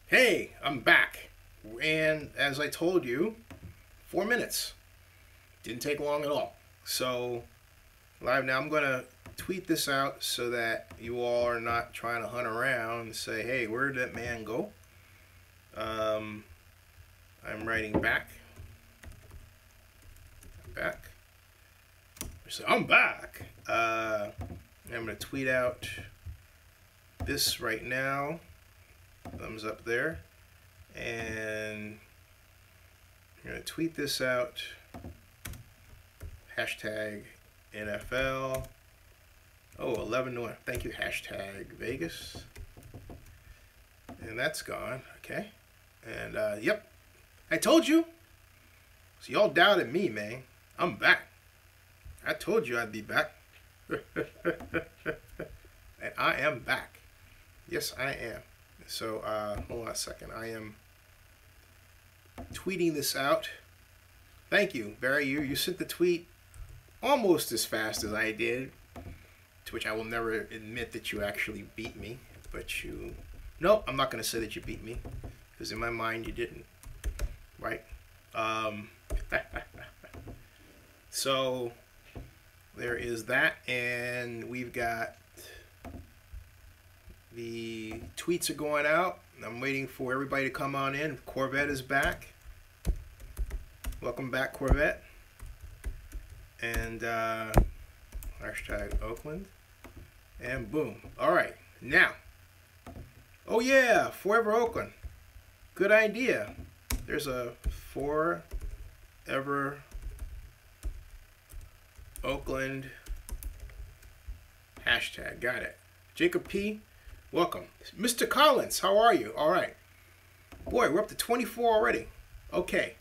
Hey, I'm back. And as I told you, 4 minutes. Didn't take long at all. So, live now, I'm going to tweet this out so that you all are not trying to hunt around and say, hey, where did that man go? I'm writing back. So I'm back. I'm going to tweet out this right now. Thumbs up there. And I'm going to tweet this out. Hashtag NFL. Oh, 11 to 1. Thank you, hashtag Vegas. And that's gone. Okay. And, yep. I told you. So y'all doubted me, man. I'm back. I told you I'd be back. And I am back. Yes, I am. So, hold on a second. I am tweeting this out. Thank you, Barry. You sent the tweet almost as fast as I did, to which I will never admit that you actually beat me. But you... No, I'm not going to say that you beat me, because in my mind you didn't. Right? So, there is that, and we've got... The tweets are going out. I'm waiting for everybody to come on in. Corvette is back. Welcome back, Corvette. And hashtag Oakland. And boom. All right. Now. Oh, yeah. Forever Oakland. Good idea. There's a Forever Oakland hashtag. Got it. Jacob P. Welcome. Mr. Collins, how are you? All right. Boy, we're up to 24 already. Okay.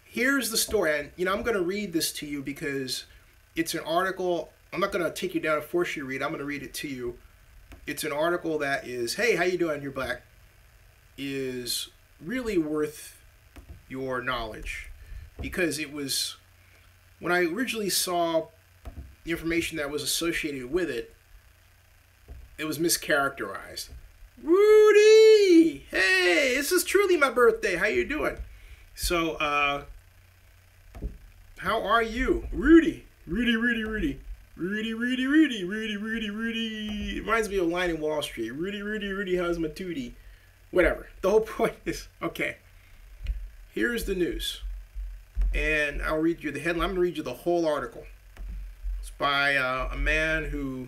Here's the story. And, I'm going to read this to you because it's an article. I'm not going to take you down and force you to read. I'm going to read it to you. It's an article that is, hey, how you doing? You're black. Is really worth your knowledge. Because it was, when I originally saw the information that was associated with it, it was mischaracterized. Rudy! Hey, this is truly my birthday. How you doing? So, how are you? Rudy. Rudy. Rudy. It reminds me of a line in Wall Street. Rudy, how's my tootie? Whatever. The whole point is, okay, here's the news. And I'll read you the headline. I'm going to read you the whole article. It's by a man who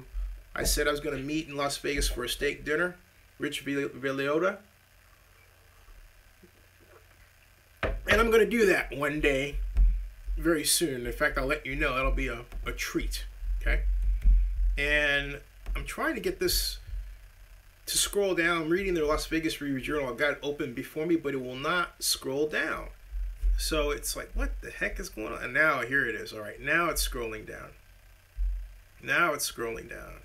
I said I was going to meet in Las Vegas for a steak dinner, Rich Villota. And I'm going to do that one day, very soon. In fact, I'll let you know. That'll be a treat, okay? And I'm trying to get this to scroll down. I'm reading the Las Vegas Review-Journal. I've got it open before me, but it will not scroll down. So it's like, what the heck is going on? And now, here it is. All right, now it's scrolling down. Now it's scrolling down.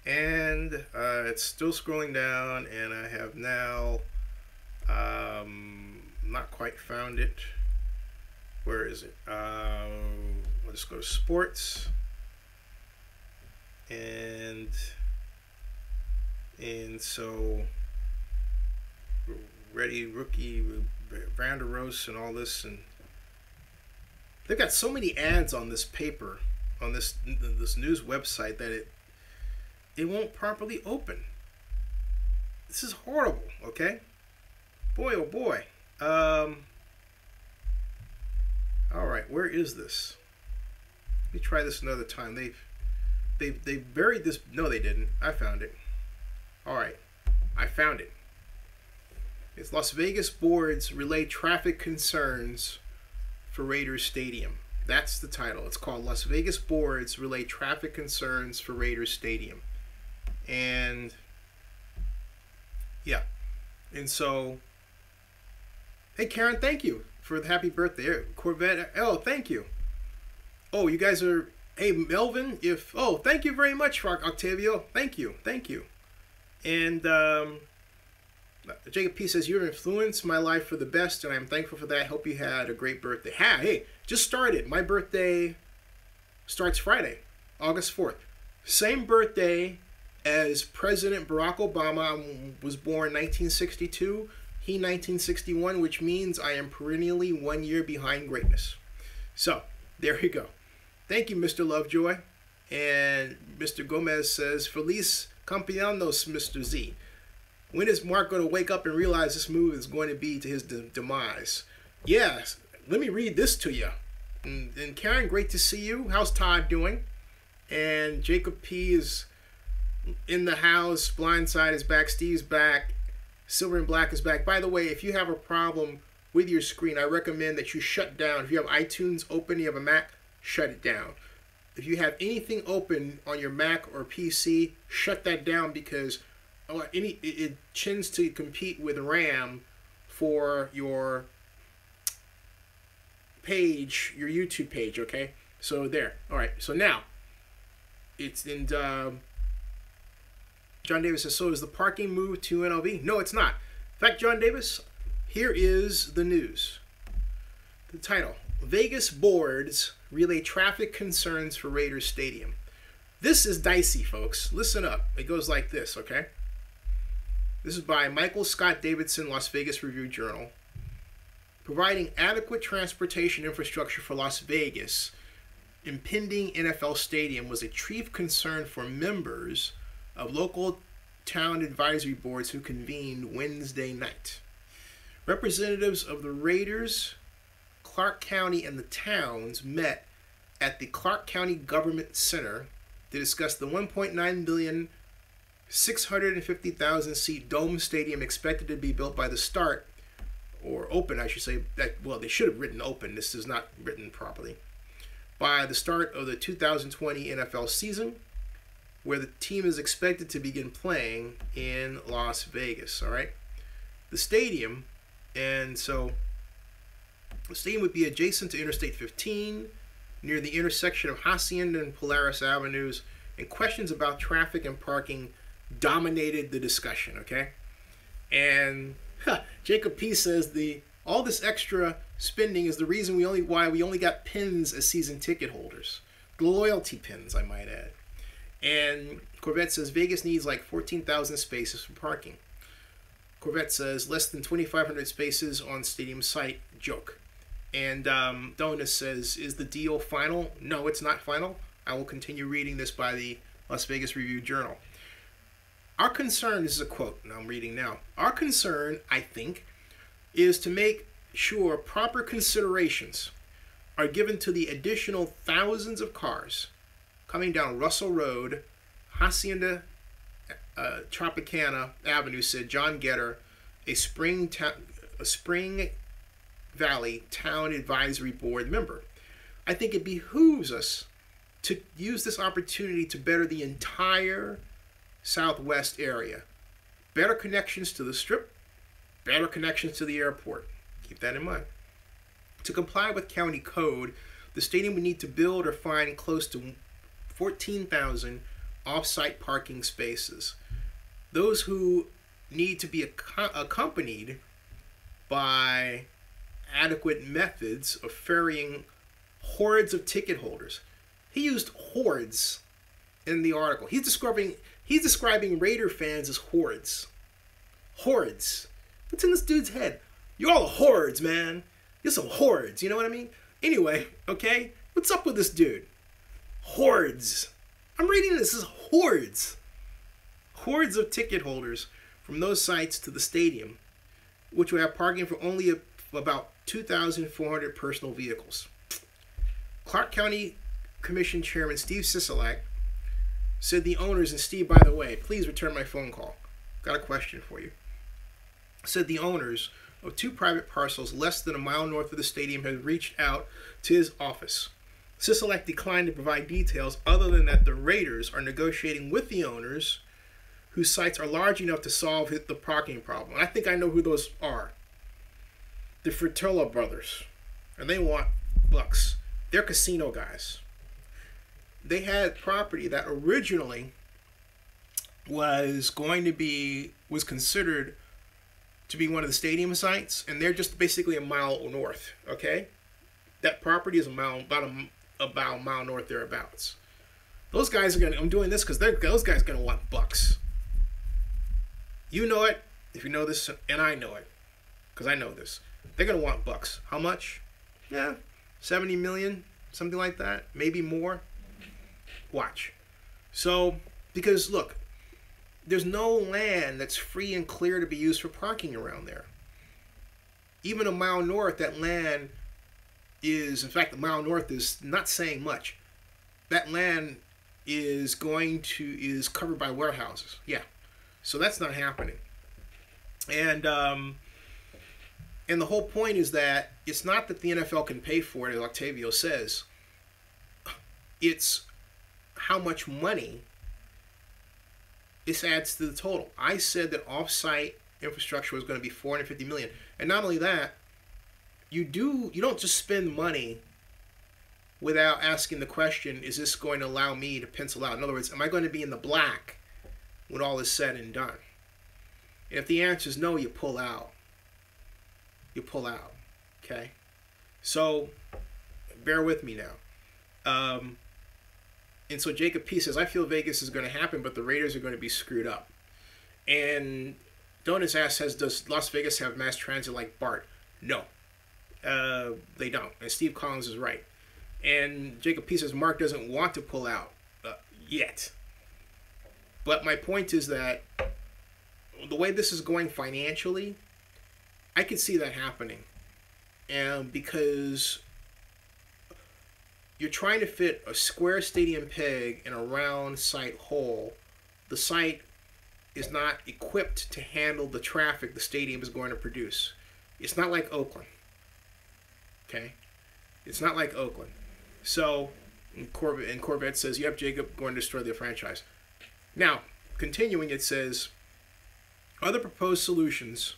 And it's still scrolling down, and I have now not quite found it. Where is it? Let's go to sports, and so ready rookie Vanderos and all this, and they've got so many ads on this paper, on this news website, that it won't properly open. This is horrible, okay? Boy, oh boy. All right, where is this? Let me try this another time. They buried this. No, they didn't. I found it. All right, I found it. It's Las Vegas boards relay traffic concerns for Raiders Stadium. That's the title. It's called Las Vegas boards relay traffic concerns for Raiders Stadium. And yeah, and so, hey Karen, thank you for the happy birthday. Corvette, oh, thank you. Oh, you guys are, hey Melvin, thank you very much for Octavio. Thank you. And Jacob P says, you've influenced my life for the best, and I'm thankful for that. Hope you had a great birthday. Hey, just started. My birthday starts Friday, August 4th. Same birthday as President Barack Obama. Was born 1962. He 1961, which means I am perennially 1 year behind greatness. So, there you go. Thank you, Mr. Lovejoy. And Mr. Gomez says, Feliz Campeones, Mr. Z. When is Mark going to wake up and realize this move is going to be to his demise? Yes, let me read this to you. And Karen, great to see you. How's Todd doing? And Jacob P is in the house. Blindside is back. Steve's back. Silver and Black is back. By the way, if you have a problem with your screen, I recommend that you shut down. If you have iTunes open, you have a Mac, shut it down. If you have anything open on your Mac or PC, shut that down, because it tends to compete with RAM for your page, your YouTube page, okay? So there. All right. So now, it's in... John Davis says, so is the parking move to NLV? No, it's not. In fact, John Davis, here is the news. The title, Vegas boards relay traffic concerns for Raiders Stadium. This is dicey, folks. Listen up. It goes like this, okay? This is by Michael Scott Davidson, Las Vegas Review-Journal. Providing adequate transportation infrastructure for Las Vegas, impending NFL stadium was a chief concern for members of local town advisory boards who convened Wednesday night. Representatives of the Raiders, Clark County, and the towns met at the Clark County Government Center to discuss the $1.9 billion, 650,000 seat dome stadium expected to be built by the start, or open, I should say. Well, they should have written open. This is not written properly. By the start of the 2020 NFL season, where the team is expected to begin playing in Las Vegas, all right? The stadium, and so the stadium would be adjacent to Interstate 15, near the intersection of Hacienda and Polaris Avenues, and questions about traffic and parking dominated the discussion, okay? And Jacob P says all this extra spending is the reason why we only got pins as season ticket holders. The loyalty pins, I might add. And Corvette says Vegas needs like 14,000 spaces for parking. Corvette says less than 2,500 spaces on stadium site. Joke. And Donus says, is the deal final? No, it's not final. I will continue reading this by the Las Vegas Review-Journal. Our concern, this is a quote, and I'm reading now. Our concern, I think, is to make sure proper considerations are given to the additional thousands of cars coming down Russell Road, Hacienda, Tropicana Avenue, said John Getter, a Spring Valley Town Advisory Board member. I think it behooves us to use this opportunity to better the entire Southwest area. Better connections to the Strip, better connections to the airport. Keep that in mind. To comply with county code, the stadium would need to build or find close to 14,000 off-site parking spaces. Those who need to be accompanied by adequate methods of ferrying hordes of ticket holders. He used hordes in the article. He's describing Raider fans as hordes. Hordes. What's in this dude's head? You're all hordes, man. You're some hordes. You know what I mean? Anyway, okay? What's up with this dude? Hordes. I'm reading this as hordes. Hordes of ticket holders from those sites to the stadium, which will have parking for only about 2,400 personal vehicles. Clark County Commission Chairman Steve Sisolak said the owners, and Steve, by the way, please return my phone call. Got a question for you. Said the owners of two private parcels less than a mile north of the stadium had reached out to his office. Sisolak declined to provide details other than that the Raiders are negotiating with the owners whose sites are large enough to solve the parking problem. I think I know who those are. The Fratello brothers. And they want bucks. They're casino guys. They had property that originally was considered to be one of the stadium sites, and they're just basically a mile north, okay? That property is about a mile north thereabouts. Those guys are gonna, I'm doing this because those guys are gonna want bucks. You know it, if you know this, and I know it. because I know this. They're going to want bucks. How much? Yeah, 70 million, something like that, maybe more. Watch. So, because look, there's no land that's free and clear to be used for parking around there. Even a mile north, that land is, in fact, a mile north is not saying much. That land is covered by warehouses. Yeah. So that's not happening. And the whole point is that it's not that the NFL can pay for it, as Octavio says. It's how much money this adds to the total. I said that off-site infrastructure was going to be $450 million. And not only that, you don't just spend money without asking the question, is this going to allow me to pencil out? In other words, am I going to be in the black when all is said and done? And if the answer is no, you pull out. You pull out. Okay? So, bear with me now. And so Jacob P. says, I feel Vegas is going to happen, but the Raiders are going to be screwed up. And Donuts asks, does Las Vegas have mass transit like BART? No. They don't. And Steve Collins is right. And Jacob P. says, Mark doesn't want to pull out yet. But my point is that the way this is going financially, I could see that happening. And because you're trying to fit a square stadium peg in a round site hole, the site is not equipped to handle the traffic the stadium is going to produce. It's not like Oakland. Okay? It's not like Oakland. So, Corvette says, yep, Jacob, going to destroy the franchise. Now, continuing, it says, other proposed solutions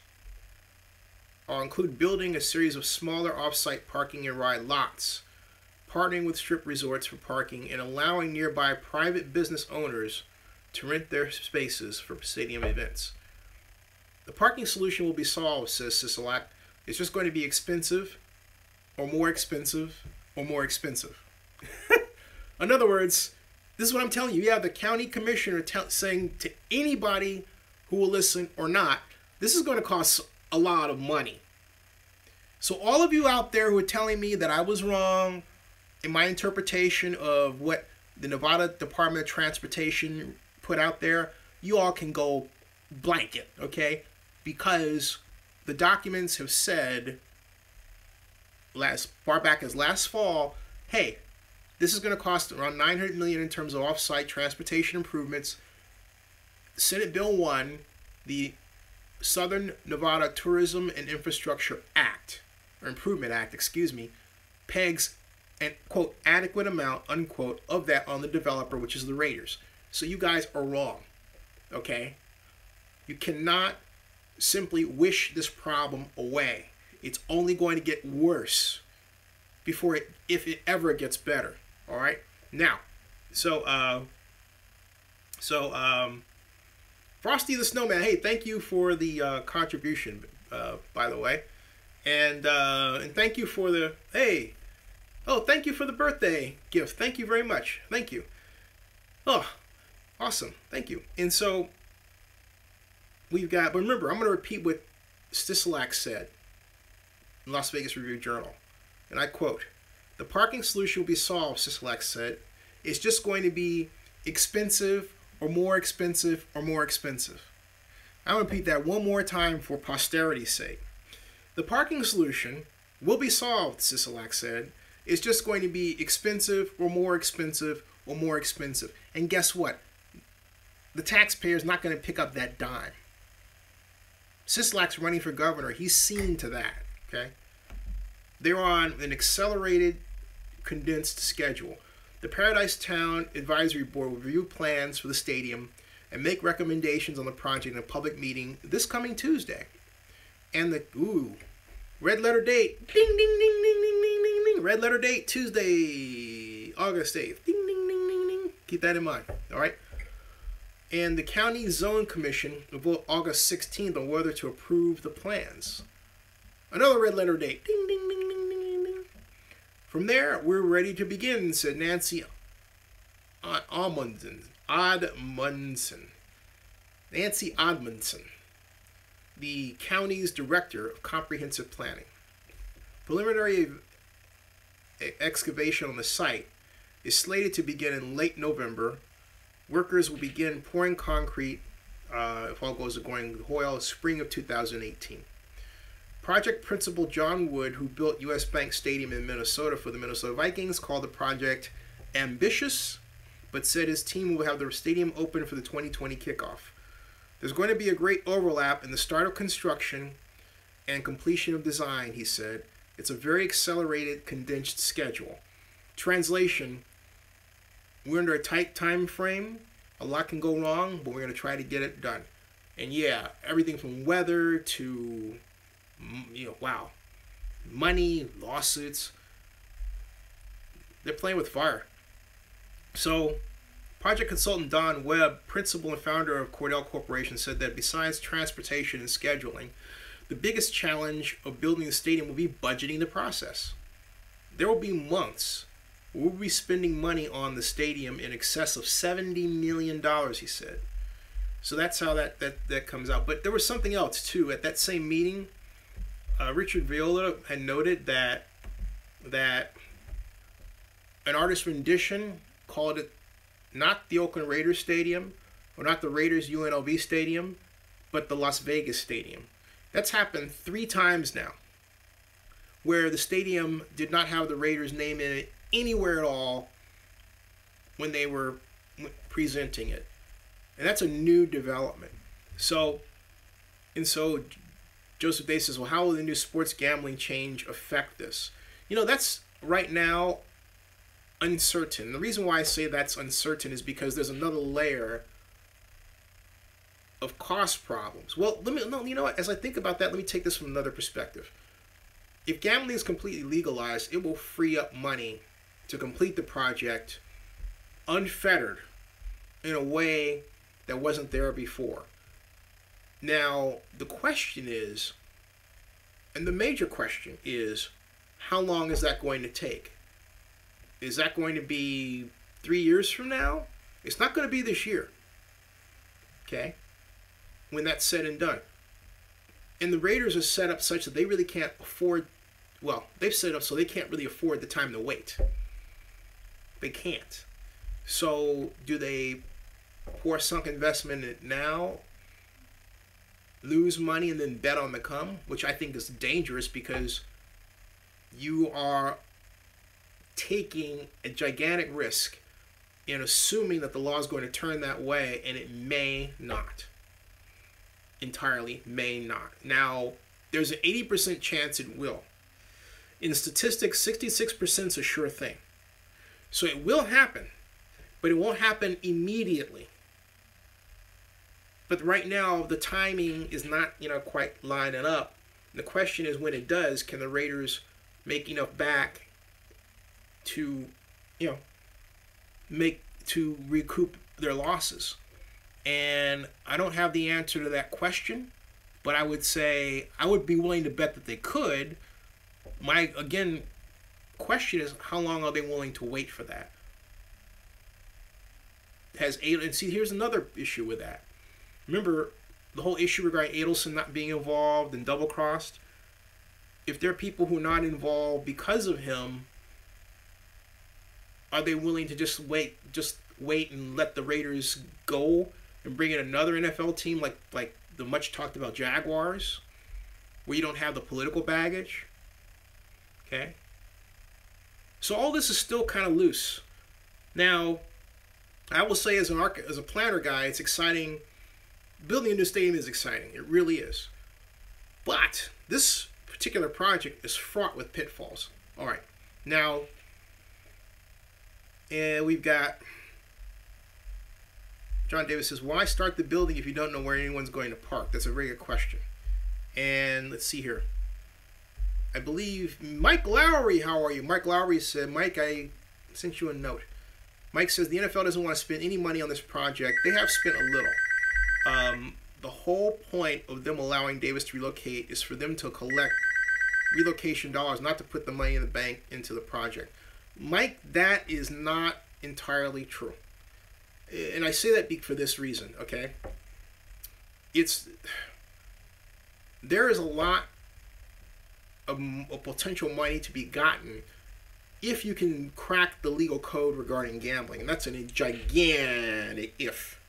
include building a series of smaller off-site parking and ride lots, partnering with strip resorts for parking, and allowing nearby private business owners to rent their spaces for stadium events. The parking solution will be solved, says Sisolak. It's just going to be expensive, or more expensive, or more expensive. In other words, this is what I'm telling you. Yeah, the county commissioner saying to anybody who will listen or not, this is going to cost a lot of money. So all of you out there who are telling me that I was wrong in my interpretation of what the Nevada Department of Transportation put out there, you all can go blanket, okay? Because the documents have said, far back as last fall, hey, this is going to cost around $900 million in terms of off-site transportation improvements. Senate Bill 1, the Southern Nevada Tourism and Infrastructure Act, or Improvement Act, excuse me, pegs an, quote, adequate amount, unquote, of that on the developer, which is the Raiders. So you guys are wrong, okay? You cannot simply wish this problem away. It's only going to get worse before if it ever gets better, all right? Now, Frosty the Snowman, hey, thank you for the contribution, by the way. And thank you for the, hey, oh, thank you for the birthday gift. Thank you very much. Thank you. Oh, awesome. Thank you. And so we've got, but remember, I'm going to repeat what Stislak said in Las Vegas Review-Journal. And I quote, the parking solution will be solved, Stislak said. It's just going to be expensive or more expensive or more expensive. I'm going to repeat that one more time for posterity's sake. The parking solution will be solved, Sisolak said. It's just going to be expensive or more expensive or more expensive. And guess what? The taxpayer's not going to pick up that dime. Sisolak's running for governor. He's seen to that, okay? They're on an accelerated, condensed schedule. The Paradise Town Advisory Board will review plans for the stadium and make recommendations on the project in a public meeting this coming Tuesday. And the, red letter date, ding, ding, ding, ding, ding, ding, ding, ding, red letter date, Tuesday, August 8th, ding, ding, ding, ding, ding. Keep that in mind, all right? And the County Zone Commission will vote August 16th on whether to approve the plans. Another red letter date, ding, ding, ding, ding, ding, ding, ding. From there, we're ready to begin, said Nancy Oddmundson. Nancy Oddmundson. the county's director of comprehensive planning. Preliminary excavation on the site is slated to begin in late November. Workers will begin pouring concrete, if all goes according to oil, spring of 2018. Project principal John Wood, who built U.S. Bank Stadium in Minnesota for the Minnesota Vikings, called the project ambitious, but said his team will have the stadium open for the 2020 kickoff. There's going to be a great overlap in the start of construction and completion of design, he said. It's a very accelerated, condensed schedule. Translation: we're under a tight time frame. A lot can go wrong, but we're going to try to get it done. And yeah, everything from weather to, wow, money, lawsuits. They're playing with fire. So, project consultant Don Webb, principal and founder of Cordell Corporation, said that besides transportation and scheduling, the biggest challenge of building the stadium will be budgeting the process. There will be months where we'll be spending money on the stadium in excess of $70 million, he said. So that's how that comes out. But there was something else, too. At that same meeting, Richard Viola had noted that an artist's rendition called it not the Oakland Raiders Stadium or not the Raiders UNLV Stadium, but the Las Vegas Stadium. That's happened 3 times now, where the stadium did not have the Raiders name in it anywhere at all when they were presenting it. And that's a new development. So Joseph Day says, well, how will the new sports gambling change affect this? That's right now uncertain. The reason why I say that's uncertain is because there's another layer of cost problems. Well, as I think about that, let me take this from another perspective. If gambling is completely legalized, it will free up money to complete the project unfettered in a way that wasn't there before. Now, the question is, and the major question is, how long is that going to take? Is that going to be 3 years from now? It's not going to be this year. Okay? When that's said and done. And the Raiders are set up such that they really can't afford, they've set up so they can't really afford the time to wait. They can't. So do they pour sunk investment in it now, lose money, and then bet on the come? Which I think is dangerous, because you are taking a gigantic risk in assuming that the law is going to turn that way, and it may not. Entirely may not. Now, there's an 80% chance it will. In statistics, 66% is a sure thing. So it will happen, but it won't happen immediately. But right now, the timing is not, quite lining up. The question is, when it does, can the Raiders make enough back to, to recoup their losses? And I don't have the answer to that question, but I would say I would be willing to bet that they could. My, again, question is, how long are they willing to wait for that? And see, here's another issue with that. Remember the whole issue regarding Adelson not being involved and double-crossed? If there are people who are not involved because of him, are they willing to just wait and let the Raiders go and bring in another NFL team like the much talked about Jaguars, where you don't have the political baggage? Okay? So all this is still kind of loose. Now, I will say as a planner guy, it's exciting. Building a new stadium is exciting. It really is. But this particular project is fraught with pitfalls. All right. Now, and we've got John Davis says, why start the building if you don't know where anyone's going to park? That's a very good question. And let's see here. I believe Mike Lowry, how are you? Mike Lowry said, Mike, I sent you a note. Mike says the NFL doesn't want to spend any money on this project. They have spent a little. The whole point of them allowing Davis to relocate is for them to collect relocation dollars, not to put the money in the bank into the project. Mike, that is not entirely true. And I say that for this reason, okay? there is a lot of potential money to be gotten if you can crack the legal code regarding gambling. And that's a gigantic if.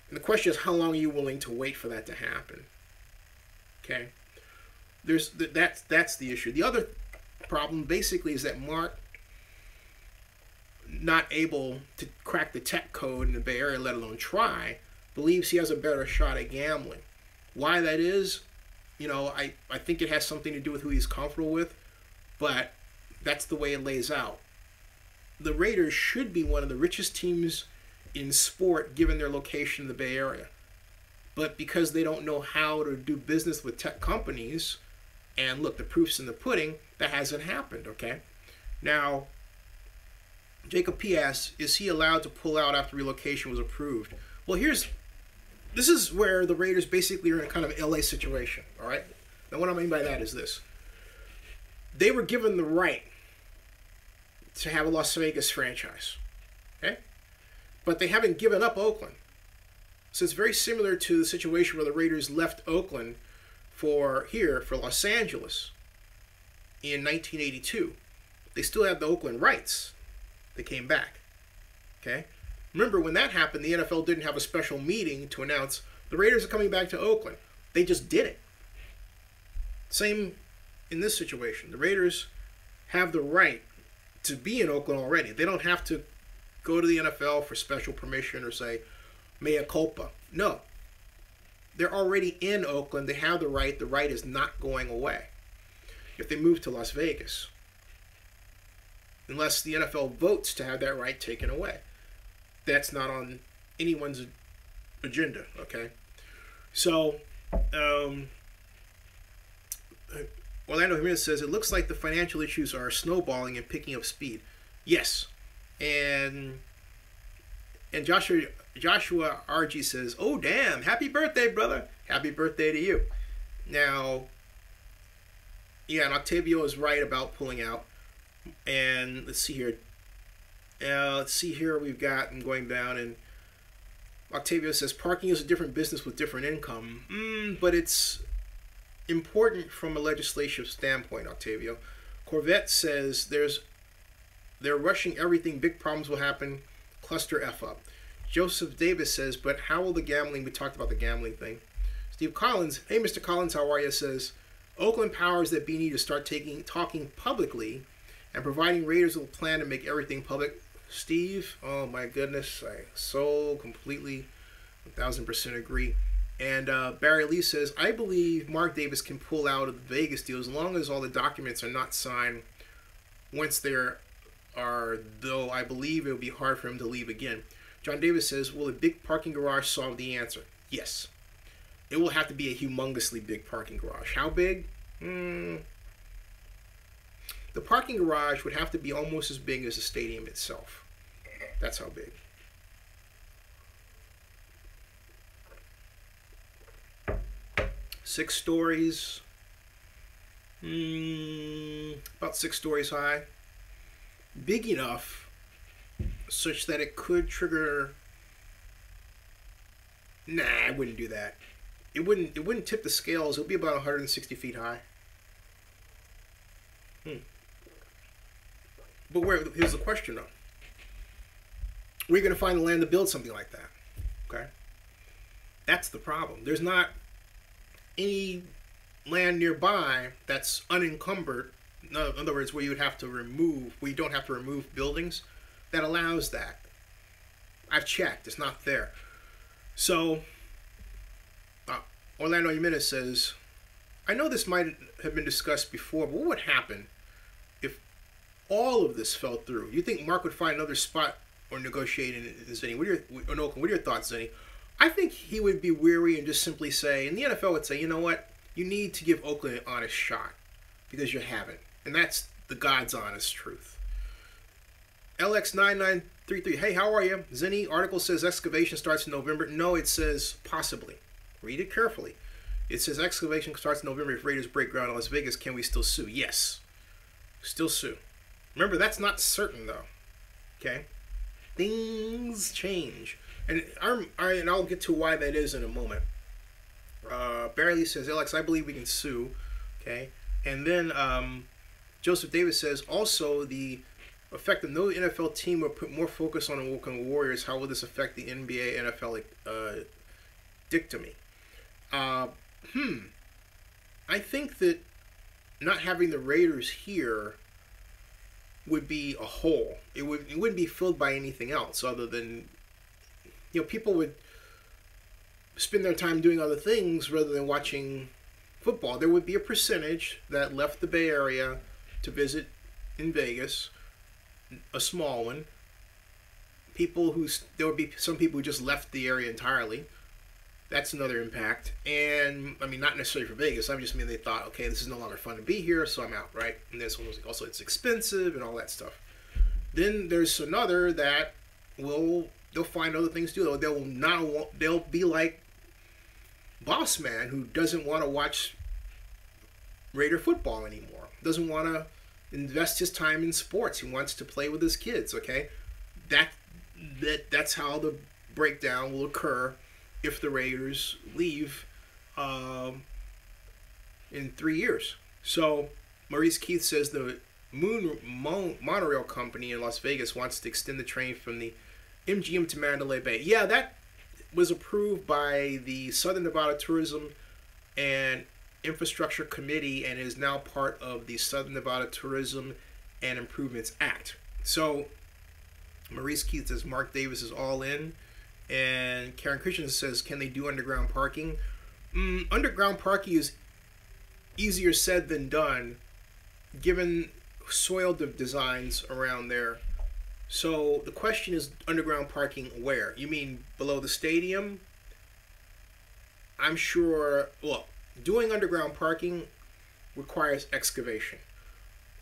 And the question is, how long are you willing to wait for that to happen? Okay? That's the issue. The other problem basically is that Mark, not able to crack the tech code in the Bay Area, let alone try, believes he has a better shot at gambling. Why that is, I think it has something to do with who he's comfortable with, but that's the way it lays out. The Raiders should be one of the richest teams in sport given their location in the Bay Area. But because they don't know how to do business with tech companies, and look, the proof's in the pudding, that hasn't happened, okay? Now, Jacob P. asks, is he allowed to pull out after relocation was approved? Well, this is where the Raiders basically are in a kind of LA situation, all right? Now, what I mean by that is this. They were given the right to have a Las Vegas franchise, okay? But they haven't given up Oakland. So it's very similar to the situation where the Raiders left Oakland for Los Angeles in 1982. They still have the Oakland rights. They came back, okay? Remember, when that happened, the NFL didn't have a special meeting to announce the Raiders are coming back to Oakland. They just did it. Same in this situation. The Raiders have the right to be in Oakland already. They don't have to go to the NFL for special permission or say, mea culpa. No. They're already in Oakland. They have the right. The right is not going away if they move to Las Vegas, unless the NFL votes to have that right taken away. That's not on anyone's agenda, okay? So, Orlando Jimenez says, it looks like the financial issues are snowballing and picking up speed. Yes. And Joshua RG says, oh, damn, happy birthday, brother. Happy birthday to you. Now, yeah, and Octavio is right about pulling out. And let's see here. We've got, I'm going down, and Octavio says, parking is a different business with different income. But it's important from a legislative standpoint, Octavio. Corvette says they're rushing everything. Big problems will happen. Cluster F up. Joseph Davis says, but how will the gambling, we talked about the gambling thing. Steve Collins, hey, Mr. Collins, how are you, says, Oakland powers that be need to start talking publicly and providing Raiders with a plan to make everything public. Steve, oh my goodness, I so completely 1,000% agree. And Barry Lee says, I believe Mark Davis can pull out of the Vegas deal as long as all the documents are not signed. Once there are, though, I believe it would be hard for him to leave again. John Davis says, will a big parking garage solve the answer? Yes. It will have to be a humongously big parking garage. How big? The parking garage would have to be almost as big as the stadium itself. That's how big. Six stories. About 6 stories high. Big enough such that it could trigger. Nah, I wouldn't do that. It wouldn't tip the scales. It would be about 160 feet high. But here's the question, though. Where are you going to find the land to build something like that? Okay? That's the problem. There's not any land nearby that's unencumbered. In other words, where you don't have to remove buildings, that allows that. I've checked. It's not there. So, Orlando Jimenez says, I know this might have been discussed before, but what would happen if all of this fell through? You think Mark would find another spot or negotiate in Zenny? What are your thoughts, Zenny? I think he would be weary and just simply say, and the NFL would say, you know what? You need to give Oakland an honest shot because you haven't. And that's the God's honest truth. LX9933, hey, how are you? Zenny, article says excavation starts in November. No, it says possibly. Read it carefully. It says excavation starts in November. If Raiders break ground in Las Vegas, can we still sue? Yes. Still sue. Remember, that's not certain, though. Okay? Things change. And I'll get to why that is in a moment. Barry Lee says, Alex, I believe we can sue. Okay. And then Joseph Davis says, also the effect of no NFL team will put more focus on the Oakland Warriors. How will this affect the NBA NFL dictatomy? I think that not having the Raiders here would be a hole. It wouldn't be filled by anything else other than, people would spend their time doing other things rather than watching football. There would be a percentage that left the Bay Area to visit in Vegas, a small one. There would be some people who just left the area entirely. That's another impact. And, not necessarily for Vegas. I just mean they thought, okay, this is no longer fun to be here, so I'm out, right? And this one was also, it's expensive and all that stuff. Then there's another that they'll find other things to do. They'll be like Boss Man, who doesn't want to watch Raider football anymore. Doesn't want to invest his time in sports. He wants to play with his kids, okay? That's how the breakdown will occur if the Raiders leave in 3 years. So Maurice Keith says the Monorail Company in Las Vegas wants to extend the train from the MGM to Mandalay Bay. Yeah, that was approved by the Southern Nevada Tourism and Infrastructure Committee and is now part of the Southern Nevada Tourism and Improvements Act. So Maurice Keith says Mark Davis is all in. And Karen Christian says, can they do underground parking? Underground parking is easier said than done, given soil designs around there. So the question is, underground parking where? You mean below the stadium? I'm sure, doing underground parking requires excavation.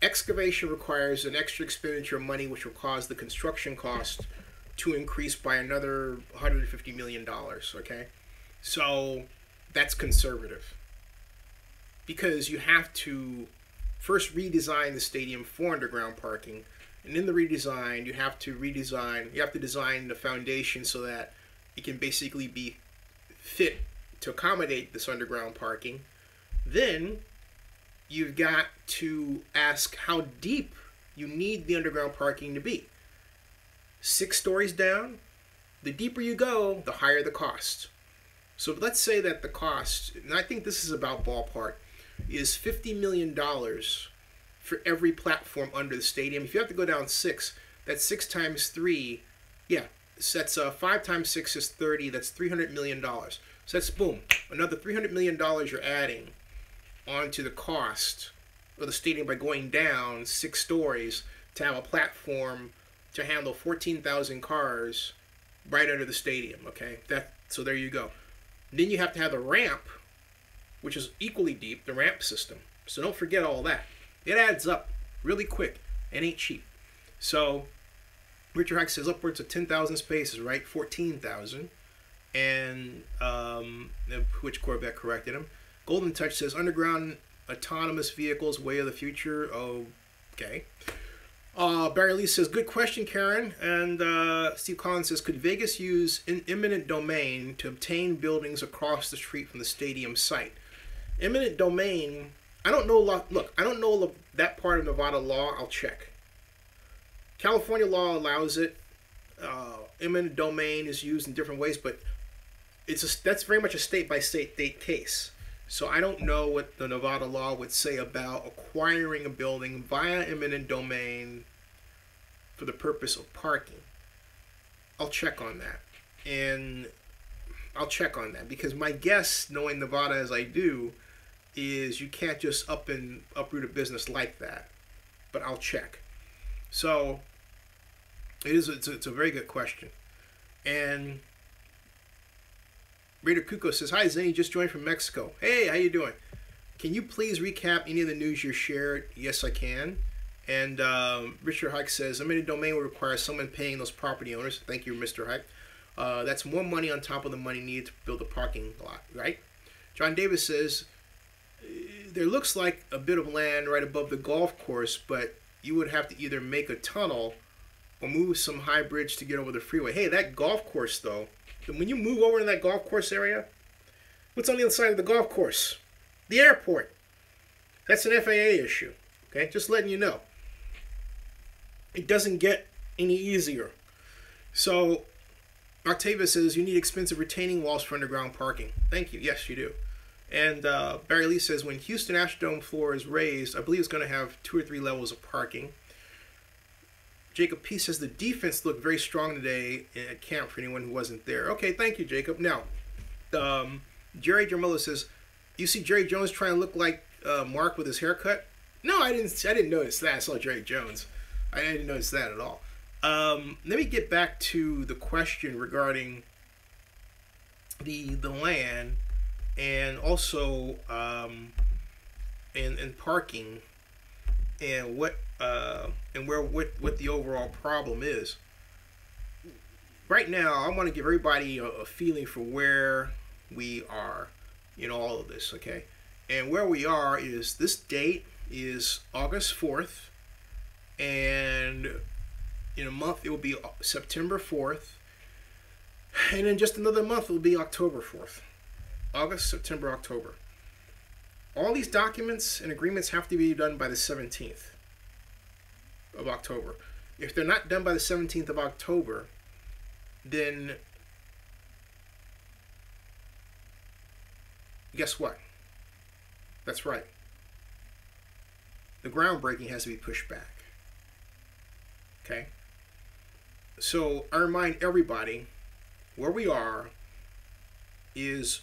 Excavation requires an extra expenditure of money, which will cause the construction cost to increase by another $150 million, okay? So that's conservative. Because you have to first redesign the stadium for underground parking. And in the redesign, you have to design the foundation so that it can basically be fit to accommodate this underground parking. Then you've got to ask how deep you need the underground parking to be. 6 stories down, the deeper you go, the higher the cost. So let's say that the cost, and I think this is about ballpark, is $50 million for every platform under the stadium. If you have to go down 6, that's 6 times 3. Yeah, that's 5 times 6 is 30. That's $300 million. So that's, boom, another $300 million you're adding onto the cost of the stadium by going down 6 stories to have a platform to handle 14,000 cars right under the stadium, okay? So there you go. Then you have to have the ramp, which is equally deep, the ramp system. So don't forget all that. It adds up really quick and ain't cheap. So Richard Hike says upwards of 10,000 spaces, right? 14,000. And which Corvette corrected him. Golden Touch says underground autonomous vehicles, way of the future. Okay. Barry Lee says, good question, Karen. And Steve Collins says, could Vegas use eminent domain to obtain buildings across the street from the stadium site? Eminent domain, I don't know. Look, I don't know that part of Nevada law. I'll check. California law allows it. Eminent domain is used in different ways, but that's very much a state-by-state case. So I don't know what the Nevada law would say about acquiring a building via eminent domain for the purpose of parking. I'll check on that. Because my guess, knowing Nevada as I do, is you can't just uproot a business like that. But I'll check. So it's a very good question. And Raider Kuko says, hi, Zane, just joined from Mexico. Hey, how you doing? Can you please recap any of the news you shared? Yes, I can. And Richard Hike says, eminent domain will require someone paying those property owners. Thank you, Mr. Hike. That's more money on top of the money needed to build a parking lot, right? John Davis says, there looks like a bit of land right above the golf course, but you would have to either make a tunnel or move some high bridge to get over the freeway. Hey, that golf course, though, when you move over in that golf course area, What's on the other side of the golf course? The airport. That's an FAA issue. Okay, just letting you know. It doesn't get any easier. So, Octavia says you need expensive retaining walls for underground parking. Thank you. Yes, you do. And Barry Lee says when Houston Astrodome floor is raised, I believe it's going to have 2 or 3 levels of parking. Jacob P says the defense looked very strong today at camp for anyone who wasn't there. Okay, thank you, Jacob. Now, Jerry Jermillo says, you see Jerry Jones trying to look like Mark with his haircut? No, I didn't notice that. I saw Jerry Jones. I didn't notice that at all. Let me get back to the question regarding the land and also and parking and what the overall problem is. Right now, I want to give everybody a feeling for where we are in all of this, okay? And where we are is this date is August 4th, and in a month it will be September 4th, and in just another month it will be October 4th. August, September, October. All these documents and agreements have to be done by the 17th of October. If they're not done by the 17th of October, then guess what? That's right. The groundbreaking has to be pushed back. Okay? So I remind everybody where we are is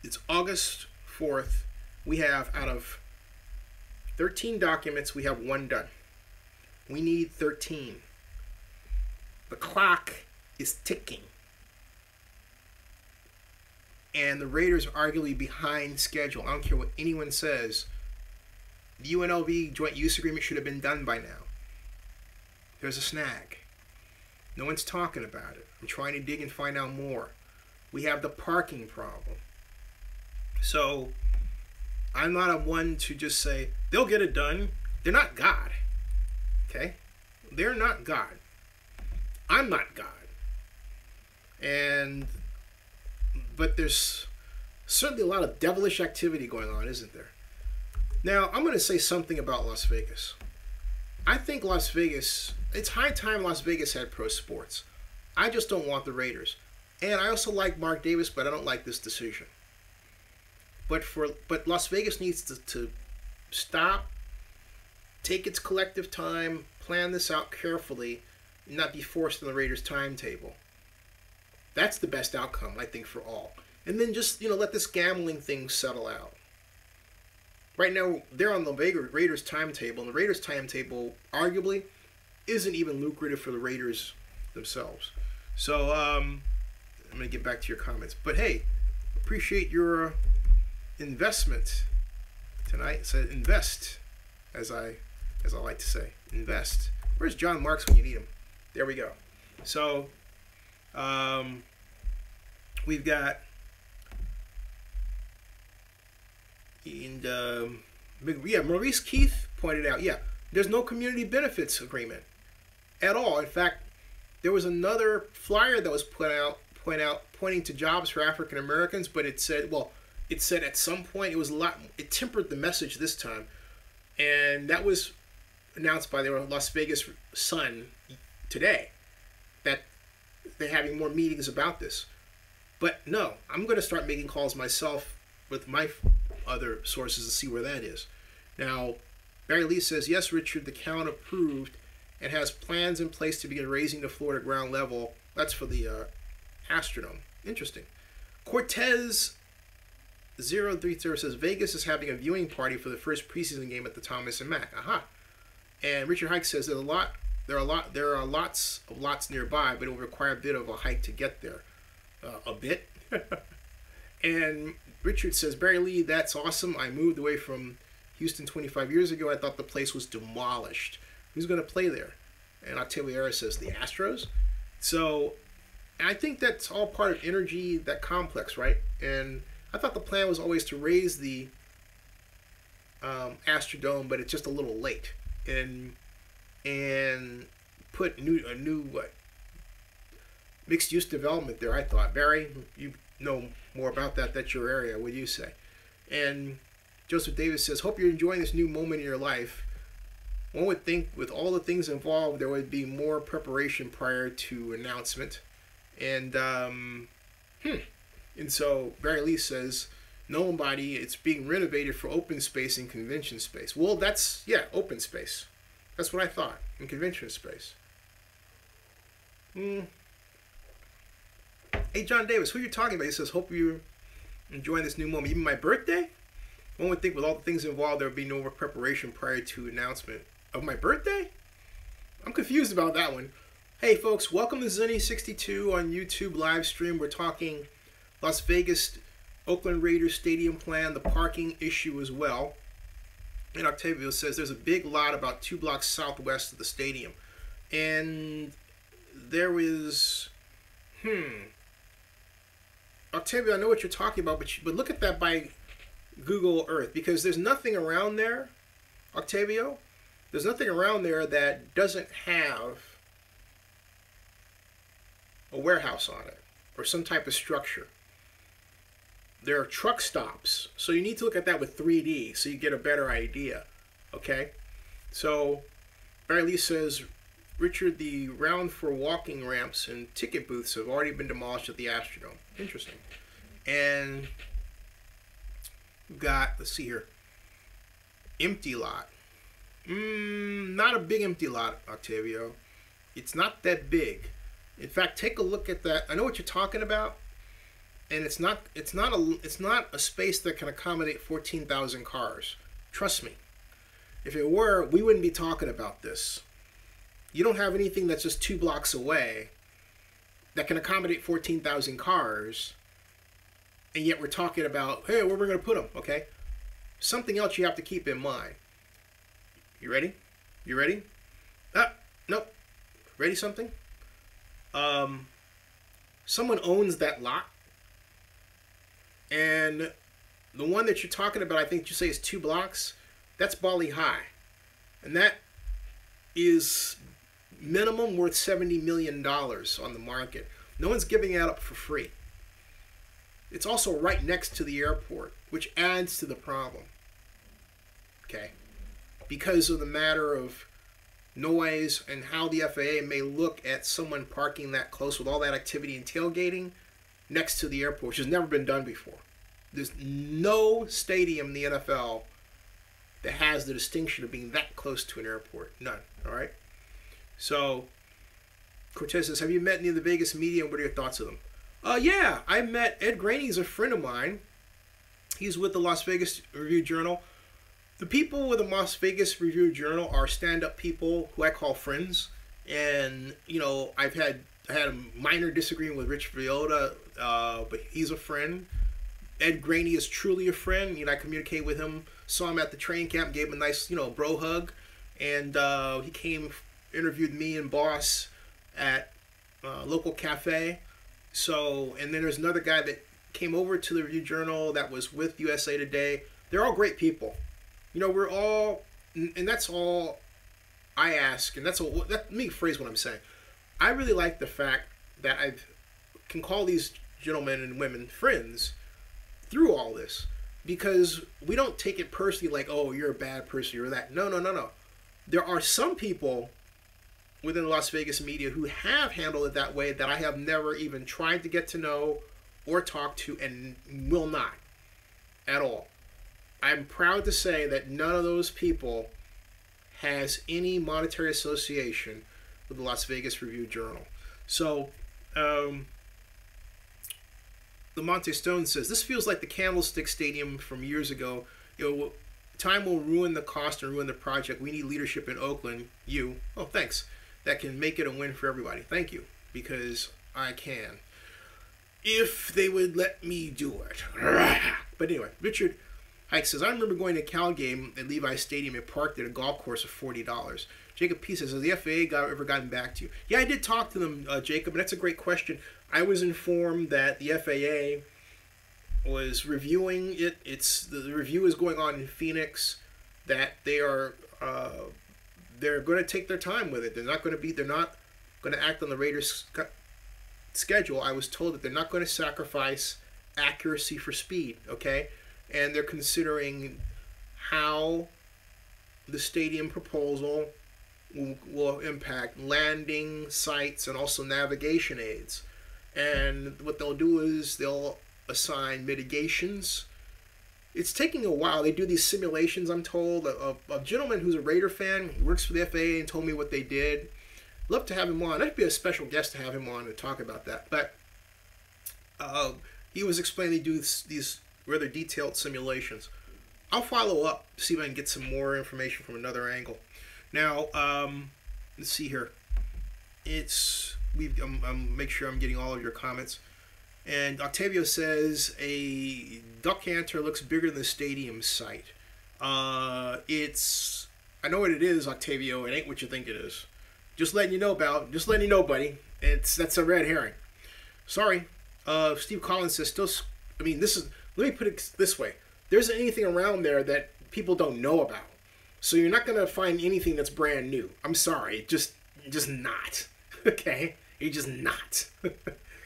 it's August 4th. We have, out of 13 documents, we have 1 done. We need 13. The clock is ticking. And the Raiders are arguably behind schedule. I don't care what anyone says. The UNLV Joint Use Agreement should have been done by now. There's a snag. No one's talking about it. I'm trying to dig and find out more. We have the parking problem. So, I'm not a one to just say, they'll get it done. They're not God. Okay? They're not God. I'm not God. But there's certainly a lot of devilish activity going on, isn't there? Now, I'm going to say something about Las Vegas. I think Las Vegas, it's high time Las Vegas had pro sports. I just don't want the Raiders. And I also like Mark Davis, but I don't like this decision. But Las Vegas needs to stop, take its collective time, plan this out carefully, and not be forced on the Raiders' timetable. That's the best outcome, I think, for all. And then just, let this gambling thing settle out. Right now, they're on the Raiders' timetable, and the Raiders' timetable, arguably, isn't even lucrative for the Raiders themselves. So, I'm going to get back to your comments. But hey, appreciate your investment tonight. So invest, as I like to say. Invest. Where's John Marks when you need him? There we go. So, we've got, and Maurice Keith pointed out, there's no community benefits agreement at all. In fact, there was another flyer that was pointing to jobs for African Americans, but it said at some point it tempered the message this time, and that was announced by the Las Vegas Sun today that they're having more meetings about this. But no, I'm going to start making calls myself with my other sources to see where that is. Now, Barry Lee says, yes, Richard, the count approved and has plans in place to begin raising the floor to ground level. That's for the Astrodome. Interesting. Cortez 030 says, Vegas is having a viewing party for the first preseason game at the Thomas and Mack. Aha. And Richard Hike says, there are lots of lots nearby, but it will require a bit of a hike to get there. A bit. And Richard says, Barry Lee, that's awesome. I moved away from Houston 25 years ago. I thought the place was demolished. Who's going to play there? And Octavio says, the Astros. So I think that's all part of energy, that complex, right? And I thought the plan was always to raise the Astrodome, but it's just a little late. And put a new mixed-use development there, I thought. Barry, you know more about that. That's your area. What do you say? And Joseph Davis says, hope you're enjoying this new moment in your life. One would think with all the things involved, there would be more preparation prior to announcement. And and so Barry Lee says, nobody, it's being renovated for open space and convention space. Well, that's, yeah, open space. That's what I thought, in convention space. Hey, John Davis, who are you talking about? He says, hope you're enjoying this new moment. Even my birthday? One would think with all the things involved, there would be no more preparation prior to announcement of my birthday? I'm confused about that one. Hey, folks, welcome to Zenny62 on YouTube live stream. We're talking Las Vegas, Oakland Raiders stadium plan, the parking issue as well. And Octavio says there's a big lot about 2 blocks southwest of the stadium. And there is, Octavio, I know what you're talking about, but look at that by Google Earth, because there's nothing around there, Octavio. There's nothing around there that doesn't have a warehouse on it or some type of structure. There are truck stops, so you need to look at that with 3D so you get a better idea. Okay, so Barry Lee says, Richard, the round for walking ramps and ticket booths have already been demolished at the Astrodome. Interesting. And we've got, let's see here, empty lot. Not a big empty lot, Octavio. It's not that big. In fact, take a look at that. I know what you're talking about, and it's not a space that can accommodate 14,000 cars. Trust me. If it were, we wouldn't be talking about this. You don't have anything that's just 2 blocks away that can accommodate 14,000 cars, and yet we're talking about, hey, where we're going to put them, okay? Something else you have to keep in mind. You ready? You ready? Nope. Ready something? Someone owns that lot, and the one that you're talking about, I think you say is 2 blocks, that's Bali High. And that is minimum worth $70 million on the market. No one's giving that up for free. It's also right next to the airport, which adds to the problem. Okay? Because of the matter of noise and how the FAA may look at someone parking that close with all that activity and tailgating next to the airport, which has never been done before. There's no stadium in the NFL that has the distinction of being that close to an airport. None. All right? So, Cortez says, have you met any of the Vegas media, and what are your thoughts of them? Yeah, I met Ed Graney. He's a friend of mine. He's with the Las Vegas Review-Journal. The people with the Las Vegas Review-Journal are stand-up people who I call friends. And, you know, I had a minor disagreement with Rich Villota, but he's a friend. Ed Graney is truly a friend. You know, I communicate with him. Saw him at the training camp, gave him a nice, you know, bro hug. And he came, interviewed me and Boss at a local cafe. So, and then there's another guy that came over to the Review-Journal that was with USA Today. They're all great people. You know, we're all, and that's all I ask, and let me phrase what I'm saying. I really like the fact that I can call these gentlemen and women friends through all this, because we don't take it personally like, oh, you're a bad person, you're that. No. There are some people within the Las Vegas media who have handled it that way that I have never even tried to get to know or talk to, and will not at all. I'm proud to say that none of those people has any monetary association with the Las Vegas Review-Journal. So, Lamonte Stone says, this feels like the Candlestick Stadium from years ago. You know, time will ruin the cost and ruin the project. We need leadership in Oakland. Oh, thanks. That can make it a win for everybody. Thank you, because I can. If they would let me do it. But anyway, Richard Hike says, I remember going to a Cal game at Levi's Stadium and parked at a golf course for $40. Jacob P says, has the FAA ever gotten back to you? Yeah, I did talk to them, Jacob, and that's a great question. I was informed that the FAA was reviewing it. The review is going on in Phoenix, that they're going to take their time with it. They're not going to act on the Raiders' schedule. I was told that they're not going to sacrifice accuracy for speed, okay? And they're considering how the stadium proposal will impact landing sites and also navigation aids. And what they'll do is they'll assign mitigations. It's taking a while. They do these simulations, I'm told. A gentleman who's a Raider fan, works for the FAA, and told me what they did. Love to have him on. That'd be a special guest to have him on and talk about that. But he was explaining they do these rather detailed simulations. I'll follow up to see if I can get some more information from another angle. Now, let's see here. Make sure I'm getting all of your comments. And Octavio says a duck hunter looks bigger than the stadium site. I know what it is, Octavio. It ain't what you think it is. Just letting you know, buddy. That's a red herring. Sorry. Steve Collins says let me put it this way. There isn't anything around there that people don't know about. So you're not going to find anything that's brand new. I'm sorry. You're just not. Okay? You're just not.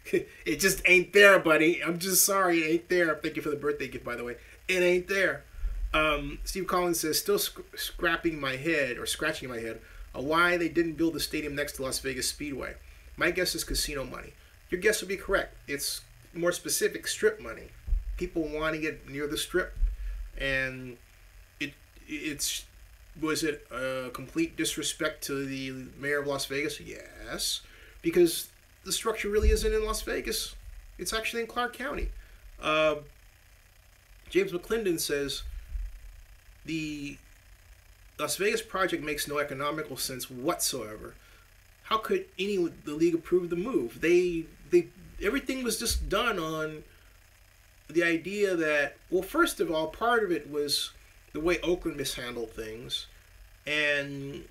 It just ain't there, buddy. I'm just sorry. It ain't there. Thank you for the birthday gift, by the way. It ain't there. Steve Collins says, still scratching my head why they didn't build the stadium next to Las Vegas Speedway. My guess is casino money. Your guess would be correct. It's more specific, strip money. People want to get near the strip, and was it a complete disrespect to the mayor of Las Vegas? Yes, because the structure really isn't in Las Vegas. It's actually in Clark County. James McClendon says the Las Vegas project makes no economical sense whatsoever. How could the league approve the move? Everything was just done on the idea that, well, first of all, part of it was the way Oakland mishandled things, and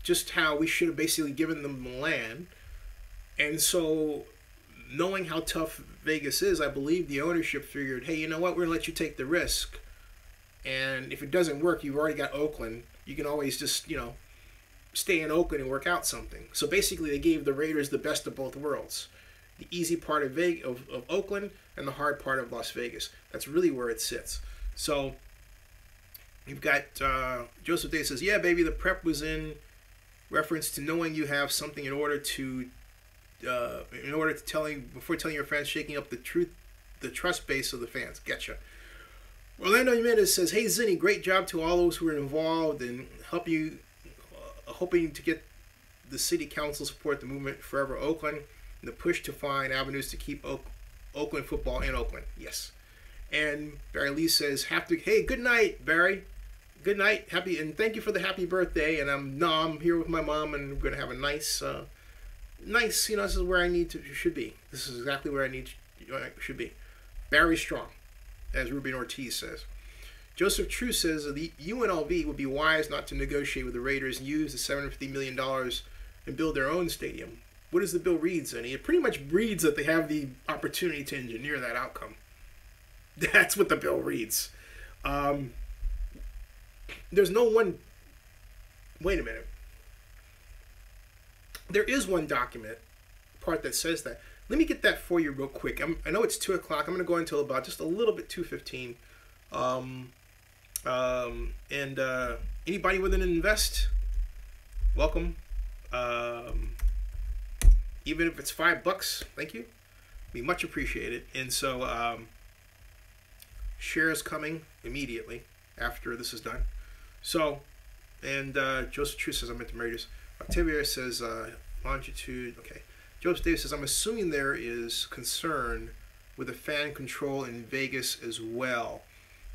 just how we should have basically given them the land. And so, knowing how tough Vegas is, I believe the ownership figured, hey, you know what, we're going to let you take the risk. And if it doesn't work, you've already got Oakland. You can always just, stay in Oakland and work out something. So basically, they gave the Raiders the best of both worlds. The easy part of Oakland and the hard part of Las Vegas. That's really where it sits. So you've got Joseph Day says, yeah, baby, the prep was in reference to knowing you have something before telling your fans, shaking up the trust base of the fans. Getcha. Orlando Jimenez says, hey, Zinni, great job to all those who are involved and hoping to get the city council support the movement Forever Oakland and the push to find avenues to keep Oakland football in Oakland. Yes. And Barry Lee says, hey, good night, Barry. Good night. And thank you for the happy birthday. And I'm here with my mom, and we're going to have a nice, this is where I should be. This is exactly where should be. Barry Strong, as Ruben Ortiz says. Joseph True says the UNLV would be wise not to negotiate with the Raiders and use the $750 million and build their own stadium. What does the bill read, Zinni? It pretty much reads that they have the opportunity to engineer that outcome. That's what the bill reads. There's no one... Wait a minute. There is one document part that says that. Let me get that for you real quick. I know it's 2 o'clock. I'm going to go until about just a little bit 2:15. Anybody with an invest, welcome. Even if it's $5, thank you. Be much appreciated. And so shares coming immediately after this is done. So, and Joseph True says I'm at the Raiders. Octavia says longitude. Okay. Joseph Davis says I'm assuming there is concern with the fan control in Vegas as well.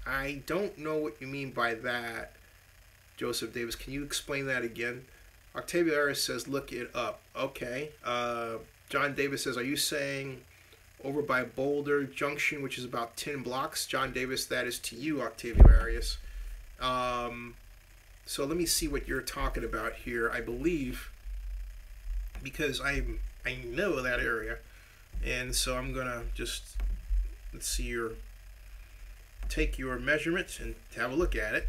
I don't know what you mean by that, Joseph Davis. Can you explain that again? Octavia Harris says, look it up. Okay. John Davis says, are you saying over by Boulder Junction, which is about 10 blocks? John Davis, that is to you, Octavia Arias. So let me see what you're talking about here. I believe, because I know that area, and so I'm going to just, let's see take your measurement and have a look at it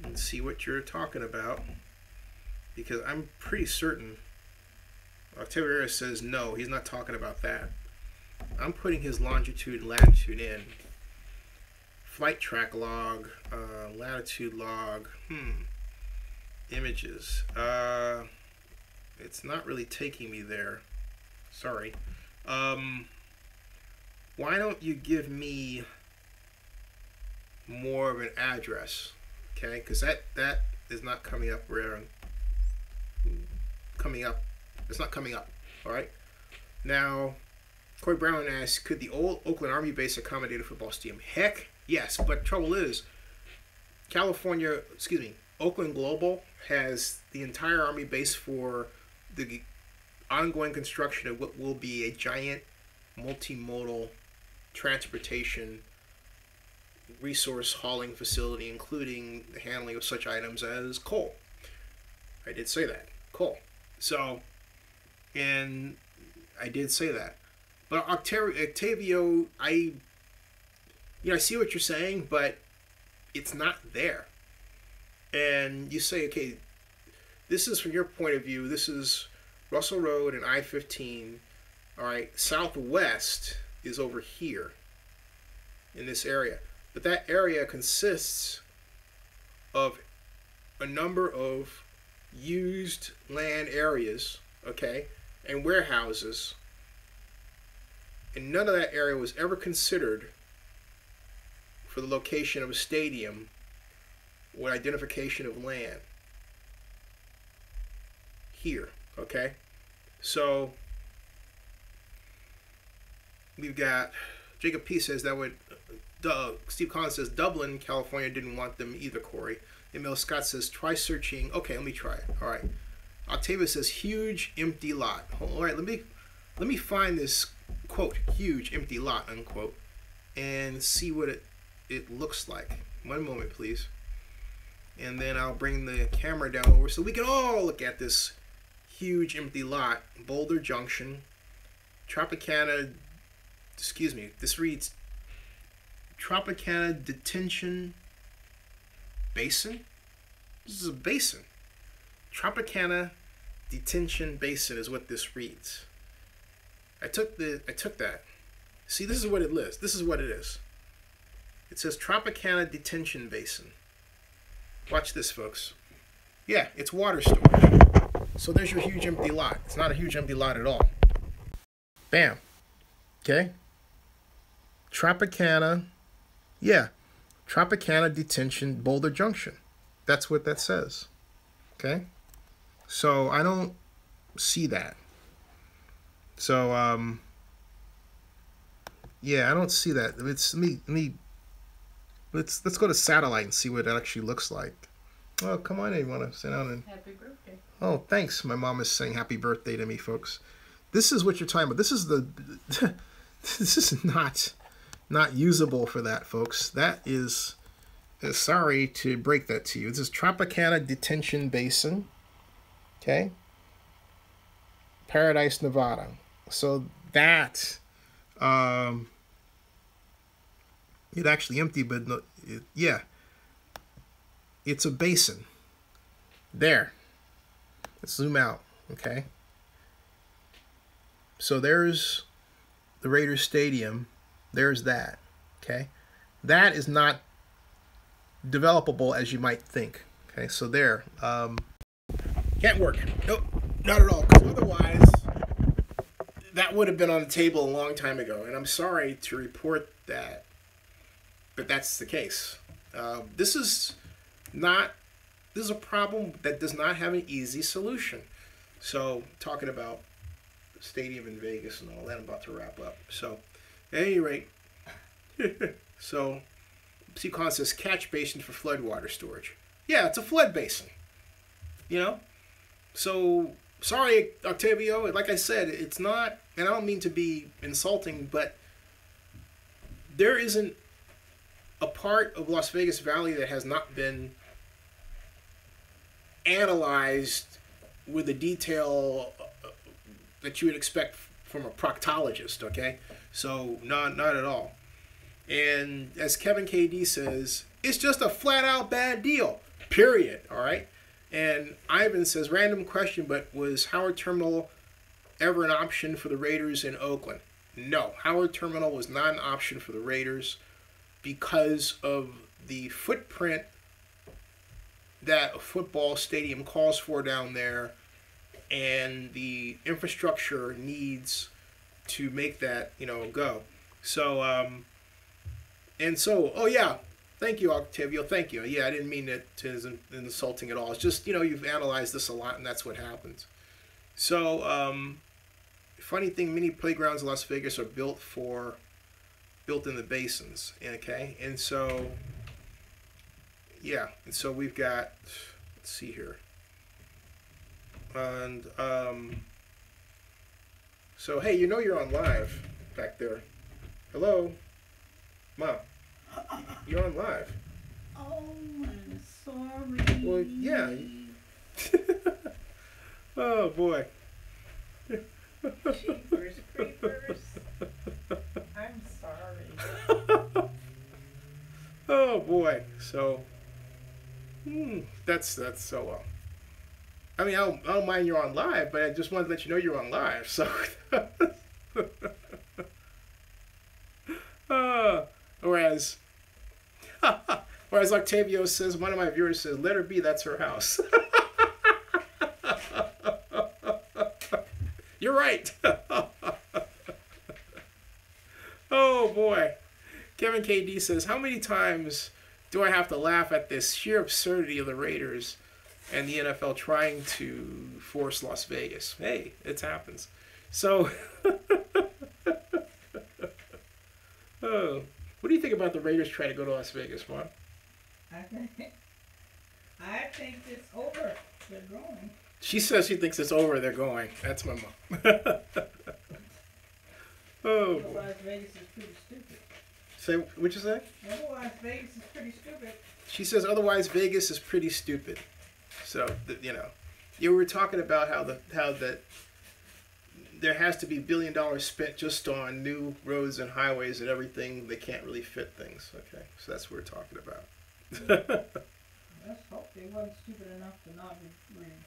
and see what you're talking about, because I'm pretty certain Octavio says no, he's not talking about that. I'm putting his longitude and latitude in. Flight track log, latitude log, images. It's not really taking me there. Sorry. Why don't you give me more of an address? Okay, because that is not coming up where it's not coming up. All right. Now, Corey Brown asks, could the old Oakland Army base accommodate a football stadium? Heck, yes. But trouble is, Oakland Global has the entire Army base for the ongoing construction of what will be a giant multimodal transportation resource hauling facility, including the handling of such items as coal. I did say that. Coal. So, and I did say that. But Octavio, I see what you're saying, but it's not there. And you say, okay, this is from your point of view, this is Russell Road and I-15. All right, southwest is over here in this area. But that area consists of a number of used land areas, okay, and warehouses. And none of that area was ever considered for the location of a stadium or identification of land. Here, okay? So, we've got, Jacob P. says that would, Steve Collins says Dublin, California didn't want them either, Corey. Emil Scott says, try searching. Okay, let me try it. All right. Octavia says, huge empty lot. All right, let me find this quote, huge empty lot, unquote, and see what it looks like. One moment, please. And then I'll bring the camera down over so we can all look at this huge empty lot. Boulder Junction, Tropicana, this reads Tropicana Detention Basin. This is a basin. Tropicana Detention Basin is what this reads. I took that. See, this is what it lists. This is what it is. It says Tropicana Detention Basin. Watch this, folks. Yeah, it's water storage. So there's your huge empty lot. It's not a huge empty lot at all. Bam. Okay. Tropicana. Yeah. Tropicana Detention Boulder Junction. That's what that says. Okay. So I don't see that. So yeah, I don't see that. Let's go to satellite and see what it actually looks like. Oh, come on, you want to sit down and happy birthday. Oh, thanks. My mom is saying happy birthday to me, folks. This is what you're talking about. This is this is not usable for that, folks. That is sorry to break that to you. This is Tropicana Detention Basin. Okay? Paradise, Nevada. So that it actually empty, but no, yeah. It's a basin. There. Let's zoom out, okay? So there's the Raiders Stadium. There's that, okay? That is not developable as you might think, okay? So there. Can't work. Nope, not at all. Because otherwise, that would have been on the table a long time ago. And I'm sorry to report that, but that's the case. This is a problem that does not have an easy solution. So, talking about the stadium in Vegas and all that, I'm about to wrap up. So, at any rate, so, Seacon says catch basin for floodwater storage. Yeah, it's a flood basin. You know? So, sorry, Octavio. Like I said, it's not, and I don't mean to be insulting, but there isn't a part of Las Vegas Valley that has not been analyzed with the detail that you would expect from a proctologist, okay? So, not at all. And as Kevin KD says, it's just a flat-out bad deal, period, all right? And Ivan says, random question, but was Howard Terminal ever an option for the Raiders in Oakland? No, Howard Terminal was not an option for the Raiders because of the footprint that a football stadium calls for down there and the infrastructure needs to make that, go. So, oh yeah, thank you, Octavio, thank you. Yeah, I didn't mean it to insulting at all. It's just, you've analyzed this a lot and that's what happens. So, funny thing, many playgrounds in Las Vegas are built in the basins, okay? And so, yeah, and so we've got, let's see here. And, so, hey, you're on live back there. Hello? Mom, you're on live. Oh, I'm sorry. Well, yeah. Oh, boy. Jeepers creepers. I'm sorry. Oh, boy. So, that's so well. I mean, I don't mind you're on live, but I just wanted to let you know you're on live. So, whereas Octavio says, one of my viewers says, "Let her be. That's her house." You're right. Oh boy. Kevin KD says, "How many times do I have to laugh at this sheer absurdity of the Raiders and the NFL trying to force Las Vegas?" Hey, it happens. So, oh, what do you think about the Raiders trying to go to Las Vegas, Mom? I think it's over. They're going. She says she thinks it's over. They're going. That's my mom. Oh. Otherwise, Vegas is pretty stupid. Say, what'd you say? Otherwise, Vegas is pretty stupid. She says, otherwise, Vegas is pretty stupid. So, you were talking about how that there has to be $1 billion spent just on new roads and highways and everything. They can't really fit things. Okay, so that's what we're talking about. Let's hope they wasn't stupid enough to not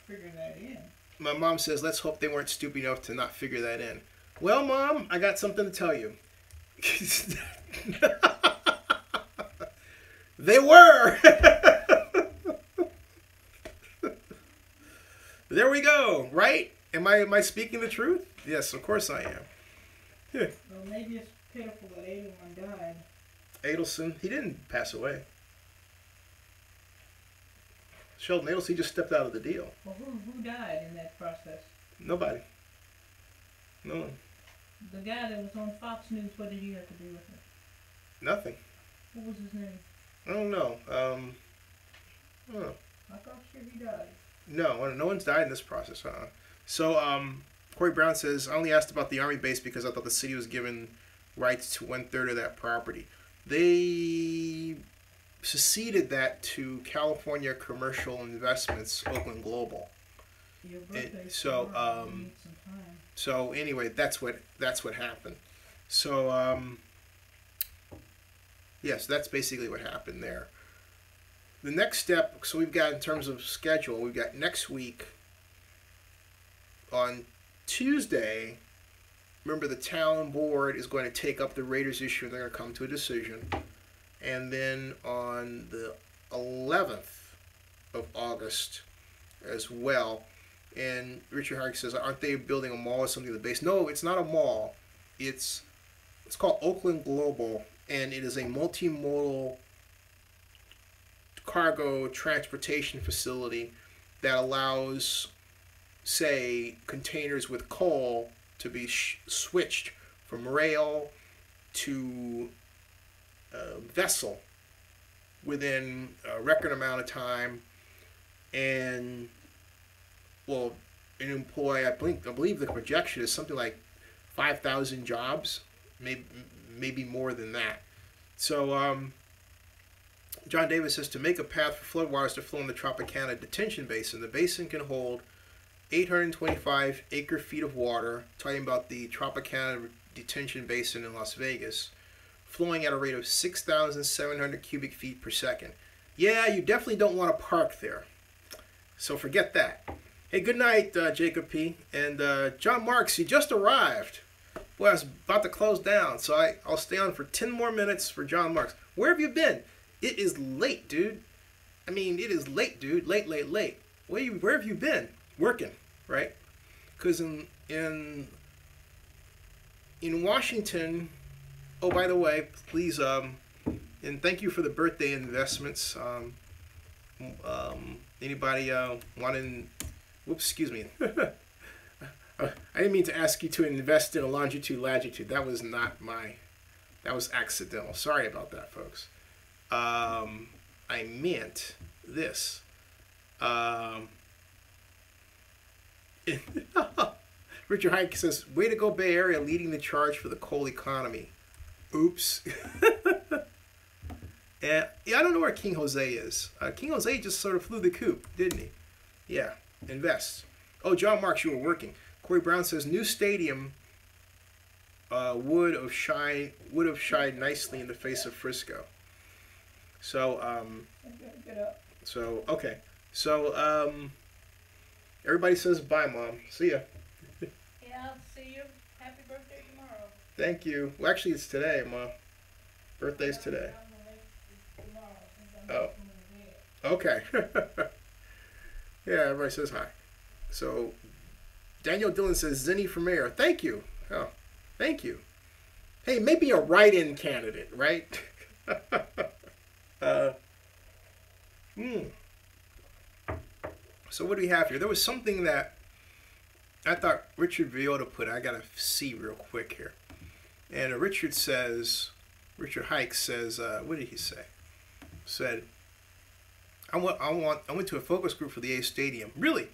figure that in. My mom says, let's hope they weren't stupid enough to not figure that in. Well, Mom, I got something to tell you. They were. There we go. Right? Am I speaking the truth? Yes, of course I am. Well, maybe it's pitiful that Adelman died. Adelson, he didn't pass away. Sheldon Adelson, he just stepped out of the deal. Well, who died in that process? Nobody. No one. The guy that was on Fox News, what did he have to do with it? Nothing. What was his name? I don't know. Oh. I thought sure he died. No one's died in this process. So, Corey Brown says, I only asked about the Army base because I thought the city was given rights to 1/3 of that property. They seceded that to California Commercial Investments, Oakland Global. Your birthday. So anyway, that's what happened. So yes, that's basically what happened there. The next step, so we've got in terms of schedule, we've got next week on Tuesday. Remember, the town board is going to take up the Raiders issue and they're going to come to a decision. And then on the 11th of August as well. And Richard Hark says, aren't they building a mall or something at the base? No, it's not a mall. It's called Oakland Global, and it is a multimodal cargo transportation facility that allows, say, containers with coal to be switched from rail to vessel within a record amount of time, and will employ, I believe the projection is something like 5,000 jobs, maybe more than that. So John Davis says, to make a path for floodwaters to flow in the Tropicana detention basin, the basin can hold 825 acre-feet of water, talking about the Tropicana detention basin in Las Vegas, flowing at a rate of 6,700 cubic feet per second. Yeah, you definitely don't want to park there. So forget that. Hey, good night, Jacob P. And John Marks, you just arrived. Boy, I was about to close down, so I'll stay on for 10 more minutes for John Marks. Where have you been? It is late, dude. I mean, it is late, dude. Late, late, late. Where have you been? Working, right? Because in Washington. Oh, by the way, please and thank you for the birthday investments. Anybody wanting? Whoops, excuse me. I didn't mean to ask you to invest in a longitude latitude. That was not my. That was accidental. Sorry about that, folks. I meant this. Richard Hike says, "Way to go, Bay Area, leading the charge for the coal economy." Oops. Yeah, I don't know where King Jose is. King Jose just sort of flew the coop, didn't he? Yeah, invest. Oh, John Marks, you were working. Corey Brown says, new stadium would have shined nicely in the face of Frisco. So, okay. So, everybody says bye, Mom. See ya. Yeah, I'll see you. Happy birthday tomorrow. Thank you. Well, actually, it's today, Mom. Birthday's today. Oh. Okay. Yeah, everybody says hi. So, Daniel Dillon says, Zinni for mayor. Thank you. Oh, thank you. Hey, maybe a write-in candidate, right? So what do we have here? There was something that I thought Richard Villota put. I got to see real quick here. And Richard Hike says, what did he say? Said, I went to a focus group for the A Stadium. Really?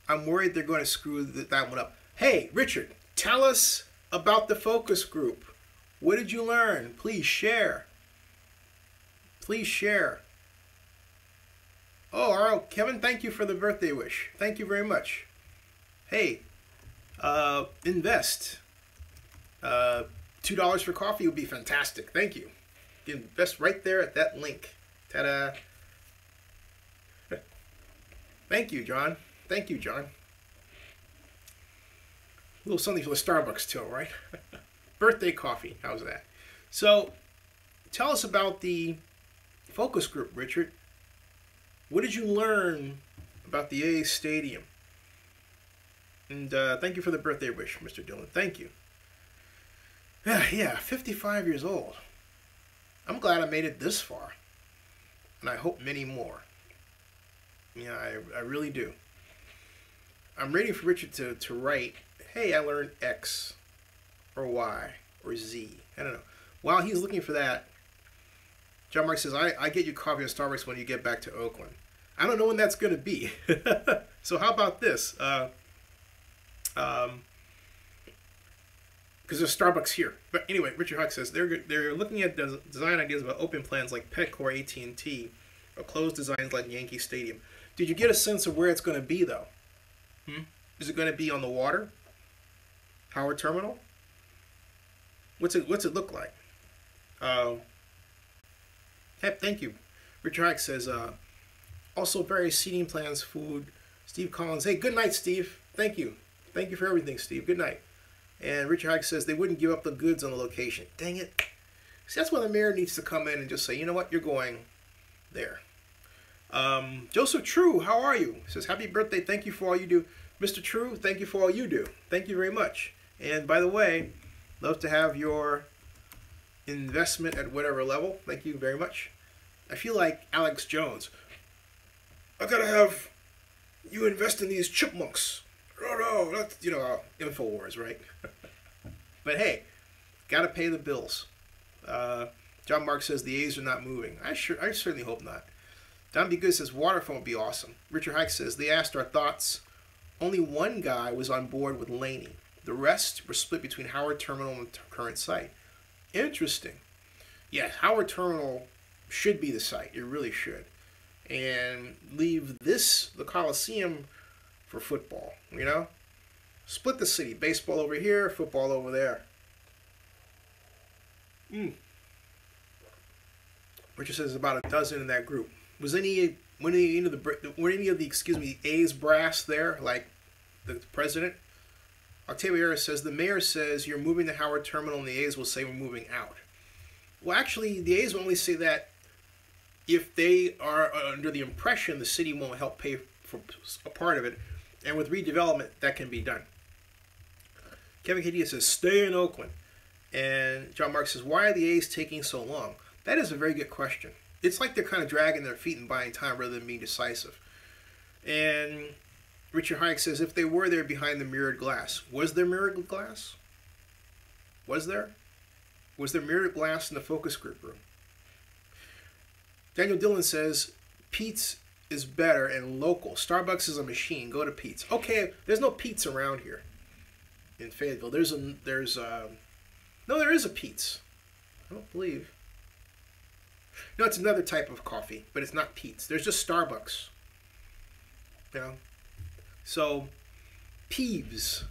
I'm worried they're going to screw that one up. Hey, Richard, tell us about the focus group. What did you learn? Please share. Please share. Oh, all right, Kevin, thank you for the birthday wish. Thank you very much. Hey, invest. $2 for coffee would be fantastic. Thank you. You can invest right there at that link. Ta-da. Thank you, John. Thank you, John. A little something for the Starbucks till, right? Birthday coffee. How's that? So, tell us about the focus group, Richard. What did you learn about the A Stadium? And thank you for the birthday wish, Mr. Dillon. Thank you. Yeah, 55 years old. I'm glad I made it this far. And I hope many more. Yeah, I really do. I'm waiting for Richard to write, hey, I learned X or Y or Z. I don't know. While he's looking for that, John Mark says, I get you coffee at Starbucks when you get back to Oakland. I don't know when that's going to be. So how about this? Because there's Starbucks here. But anyway, Richard Huck says they're looking at design ideas about open plans like Petco, AT&T, or closed designs like Yankee Stadium. Did you get a sense of where it's going to be, though? Is it going to be on the water? Howard Terminal? What's it look like? Thank you. Richard Huck says, also various seating plans, food. Steve Collins, hey, good night, Steve. Thank you. Thank you for everything, Steve. Good night. And Richard Hike says they wouldn't give up the goods on the location. Dang it. See, that's why the mayor needs to come in and just say, you know what, you're going there. Joseph True, how are you? He says, happy birthday. Thank you for all you do. Mr. True, thank you for all you do. Thank you very much. And by the way, love to have your investment at whatever level. Thank you very much. I feel like Alex Jones. I gotta have you invest in these chipmunks. No, that's, InfoWars, right? But hey, gotta pay the bills. John Mark says the A's are not moving. I certainly hope not. Don B. Good says waterfront would be awesome. Richard Hike says they asked our thoughts. Only one guy was on board with Laney. The rest were split between Howard Terminal and the current site. Interesting. Yeah, Howard Terminal should be the site. It really should. And leave the Coliseum, for football, Split the city. Baseball over here, football over there. Richard says about a dozen in that group. Was any of the A's brass there, like the president? Octavio Ayres says, the mayor says you're moving the Howard terminal and the A's will say we're moving out. Well, actually, the A's will only say that if they are under the impression the city won't help pay for a part of it, and with redevelopment, that can be done. Kevin K. Diaz says, stay in Oakland. And John Mark says, why are the A's taking so long? That is a very good question. It's like they're kind of dragging their feet and buying time rather than being decisive. And Richard Hayek says, if they were there behind the mirrored glass. Was there mirrored glass? Was there? Was there mirrored glass in the focus group room? Daniel Dillon says, Pete's is better and local. Starbucks is a machine. Go to Pete's. Okay, there's no Pete's around here in Fayetteville. There is a Pete's. I don't believe. No, it's another type of coffee, but it's not Pete's. There's just Starbucks. You know? So, Peeves.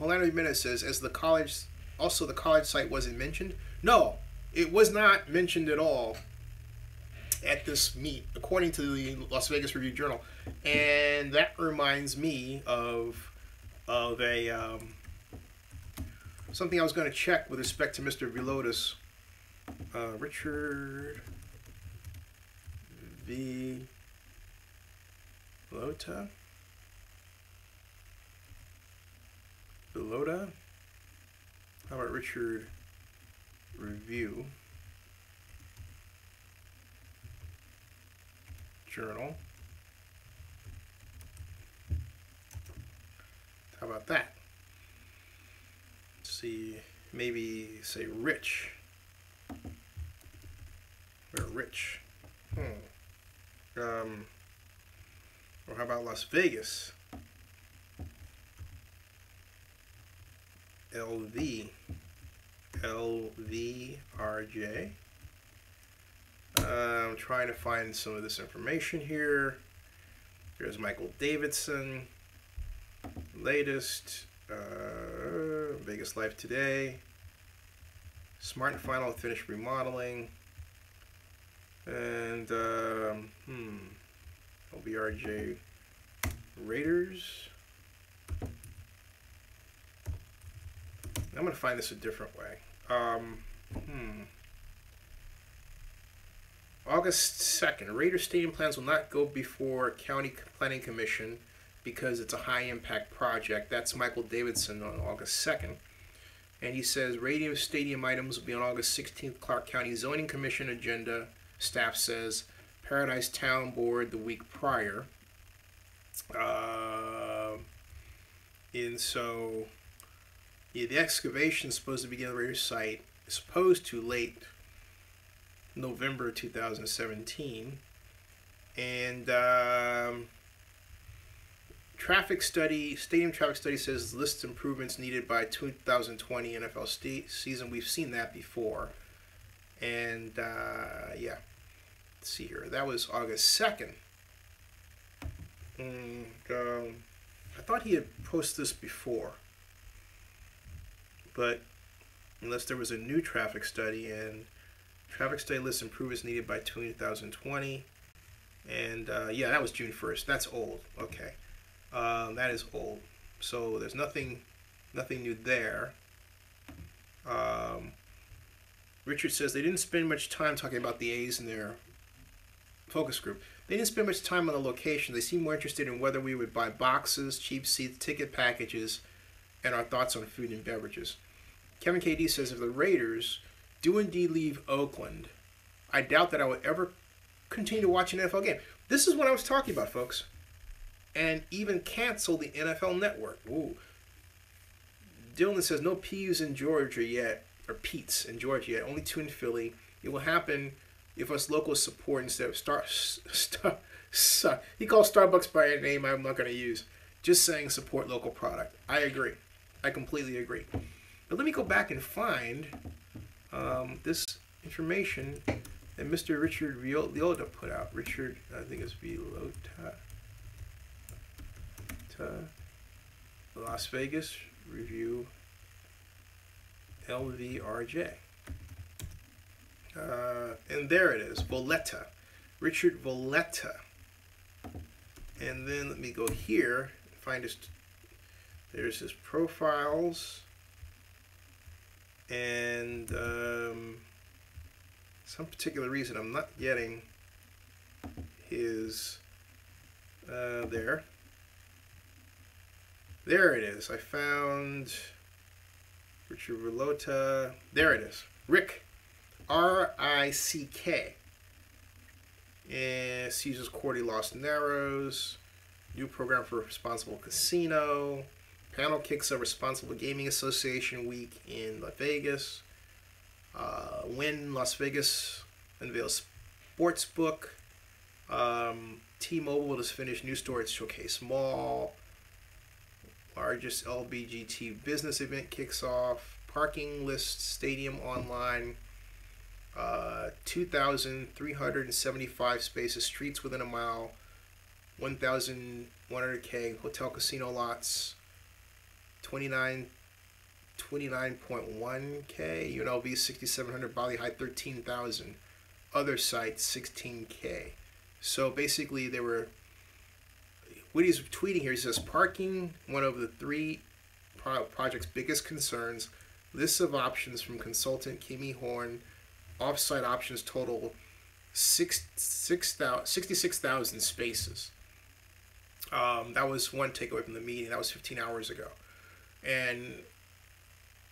Orlando Jimenez says, as the college, also the college site wasn't mentioned. No, it was not mentioned at all at this meet, according to the Las Vegas Review-Journal. And that reminds me of a something I was going to check with respect to Mr. Velota's. Richard V. Velota? Velota? How about Richard Review Journal? How about that? Let's see, maybe say Rich. Or Rich. Or how about Las Vegas? LV. LVRJ. I'm trying to find some of this information here. There's Michael Davidson. Latest. Vegas Life Today. Smart and Final Finished Remodeling. And, LBRJ Raiders. I'm going to find this a different way. August 2nd, Raider Stadium plans will not go before County Planning Commission because it's a high-impact project. That's Michael Davidson on August 2nd. And he says radio stadium items will be on August 16th, Clark County Zoning Commission agenda. Staff says Paradise Town Board the week prior. And so, yeah, the excavation is supposed to begin at the Raider site. It's supposed to late November 2017. And traffic study, stadium traffic study says lists improvements needed by 2020 NFL season. We've seen that before. And yeah, let's see here. That was August 2nd. And I thought he had posted this before, but unless there was a new traffic study, and traffic study lists improvements needed by 2020. And yeah, that was June 1st. That's old. Okay, that is old. So there's nothing new there. Richard says they didn't spend much time talking about the A's in their focus group. They didn't spend much time on the location. They seemed more interested in whether we would buy boxes, cheap seats, ticket packages, and our thoughts on food and beverages. Kevin KD says if the Raiders do indeed leave Oakland, I doubt that I would ever continue to watch an NFL game. This is what I was talking about, folks. And even cancel the NFL Network. Ooh. Dylan says no P's in Georgia yet. Or Pete's in Georgia yet, only 2 in Philly. It will happen if us locals support instead of he calls Starbucks by a name I'm not going to use. Just saying support local product. I agree. I completely agree. But let me go back and find this information that Mr. Richard Vilota put out. Richard, I think it's Vilota. Las Vegas Review. LVRJ. And there it is, Voletta. Richard Voletta. And then let me go here and find There's his profiles. And some particular reason I'm not getting his there it is. I found Richard Relota. There it is. Rick, R-I-C-K. And Caesar's Cordy Lost Narrows. New program for Responsible Casino. Panel kicks a Responsible Gaming Association week in Las Vegas. Wynn Las Vegas unveils Sportsbook. T-Mobile has finished new store at Showcase Mall. Largest LBGT business event kicks off. Parking list stadium online. 2,375 spaces. Streets within a mile. 1,100K. Hotel casino lots. 29.1K. UNLV 6,700. Bali High 13,000. Other sites 16K. So basically, they were. What he's tweeting here, he says, parking, one of the three project's biggest concerns. Lists of options from consultant Kimi Horn. Offsite options total 66,000 spaces. That was one takeaway from the meeting. That was 15 hours ago. And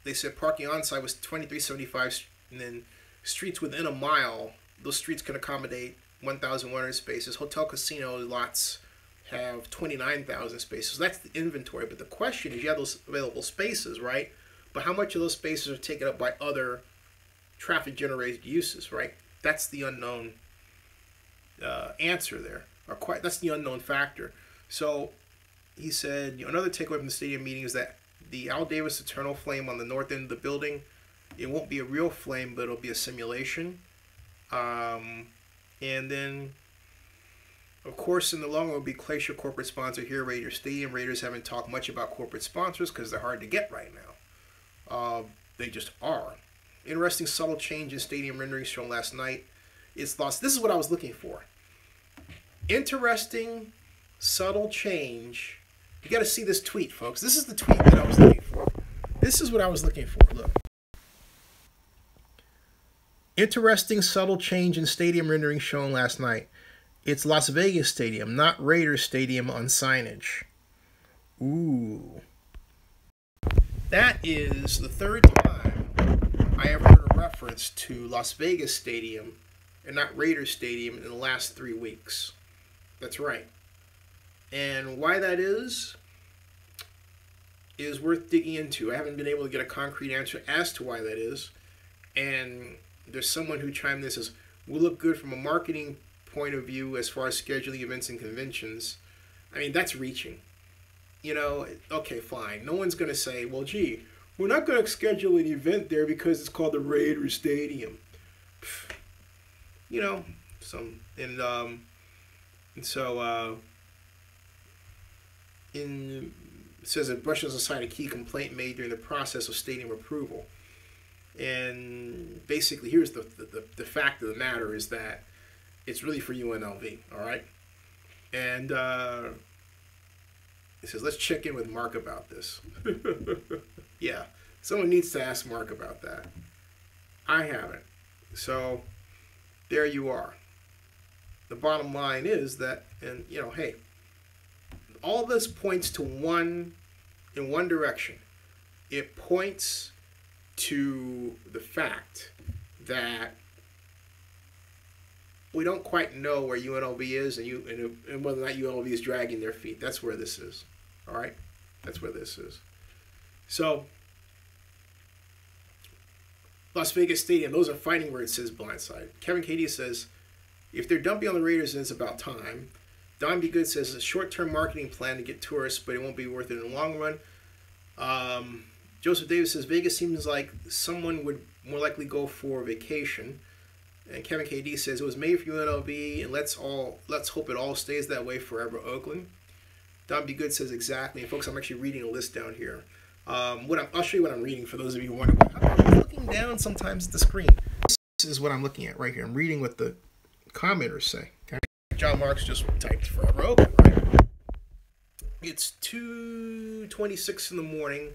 they said parking on site was 2,375, and then streets within a mile, those streets can accommodate 1,100 spaces. Hotel casino lots have 29,000 spaces. That's the inventory. But the question is, you have those available spaces, right? But how much of those spaces are taken up by other traffic-generated uses, right? That's the unknown answer there. That's the unknown factor. So he said, another takeaway from the stadium meeting is that the Al Davis Eternal Flame on the north end of the building, it won't be a real flame, but it'll be a simulation. And then, of course, in the long run, will be Glacier corporate sponsor here, Raiders Stadium. Raiders haven't talked much about corporate sponsors because they're hard to get right now. They just are. Interesting subtle change in stadium renderings shown last night. It's lost. This is what I was looking for. Interesting subtle change. You got to see this tweet, folks. This is the tweet that I was looking for. This is what I was looking for. Look. Interesting subtle change in stadium rendering shown last night. It's Las Vegas Stadium, not Raiders Stadium on signage. Ooh. That is the third time I ever heard a reference to Las Vegas Stadium and not Raiders Stadium in the last 3 weeks. That's right. And why that is worth digging into. I haven't been able to get a concrete answer as to why that is. And there's someone who chimed in and says, we look good from a marketing point of view as far as scheduling events and conventions. I mean, that's reaching. You know, okay, fine. No one's going to say, well, gee, we're not going to schedule an event there because it's called the Raiders Stadium. You know, it says that Brush aside a key complaint made during the process of stadium approval. And basically, here's the fact of the matter is that it's really for UNLV, all right? And it says, let's check in with Mark about this. Yeah, someone needs to ask Mark about that. I haven't. So there you are. The bottom line is that, and you know, hey, all this points to in one direction. It points to the fact that we don't quite know where UNLV is and whether or not UNLV is dragging their feet. That's where this is. All right? That's where this is. So, Las Vegas Stadium, those are fighting words, says Blindside. Kevin Cady says, if they're dumping on the Raiders, then it's about time. Don B. Good says, a short-term marketing plan to get tourists, but it won't be worth it in the long run. Joseph Davis says, Vegas seems like someone would more likely go for vacation. And Kevin KD says, it was made for UNLV, and let's hope it all stays that way forever, Oakland. Don B. Good says, exactly. And folks, I'm actually reading a list down here. I'll show you what I'm reading for those of you who wonder, I'm looking down sometimes at the screen. This is what I'm looking at right here. I'm reading what the commenters say. Okay? John Marks just typed forever Oakland, right? It's 2:26 in the morning,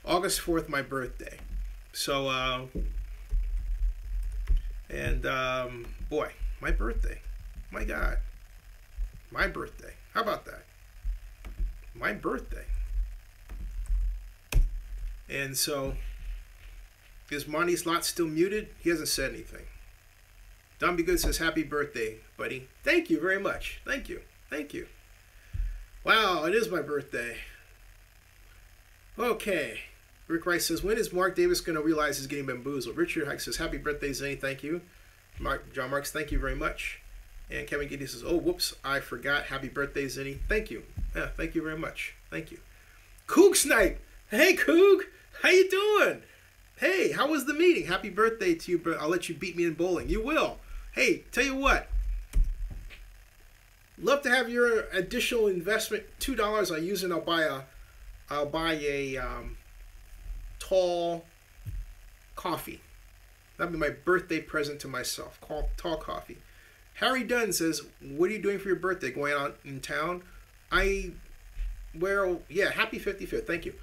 August 4th, my birthday. So, boy, my birthday. My God. My birthday. How about that? My birthday. And so, is Monty's lot still muted? He hasn't said anything. Don Be Good says, happy birthday, buddy. Thank you very much. Thank you. Thank you. Wow, it is my birthday. Okay. Rick Rice says, when is Mark Davis going to realize he's getting bamboozled? Richard Hike says, happy birthday, Zane. Thank you. John Marks, thank you very much. And Kevin Giddy says, oh, whoops, I forgot. Happy birthday, Zinni. Thank you. Yeah, thank you very much. Thank you. Coog Snipe. Hey, Coog. How you doing? Hey, how was the meeting? Happy birthday to you, but I'll let you beat me in bowling. You will. Hey, tell you what. Love to have your additional investment. $2 I use it. I'll buy a tall coffee. That'll be my birthday present to myself. Tall coffee. Harry Dunn says, what are you doing for your birthday? Going out in town? Happy 55th. Thank you.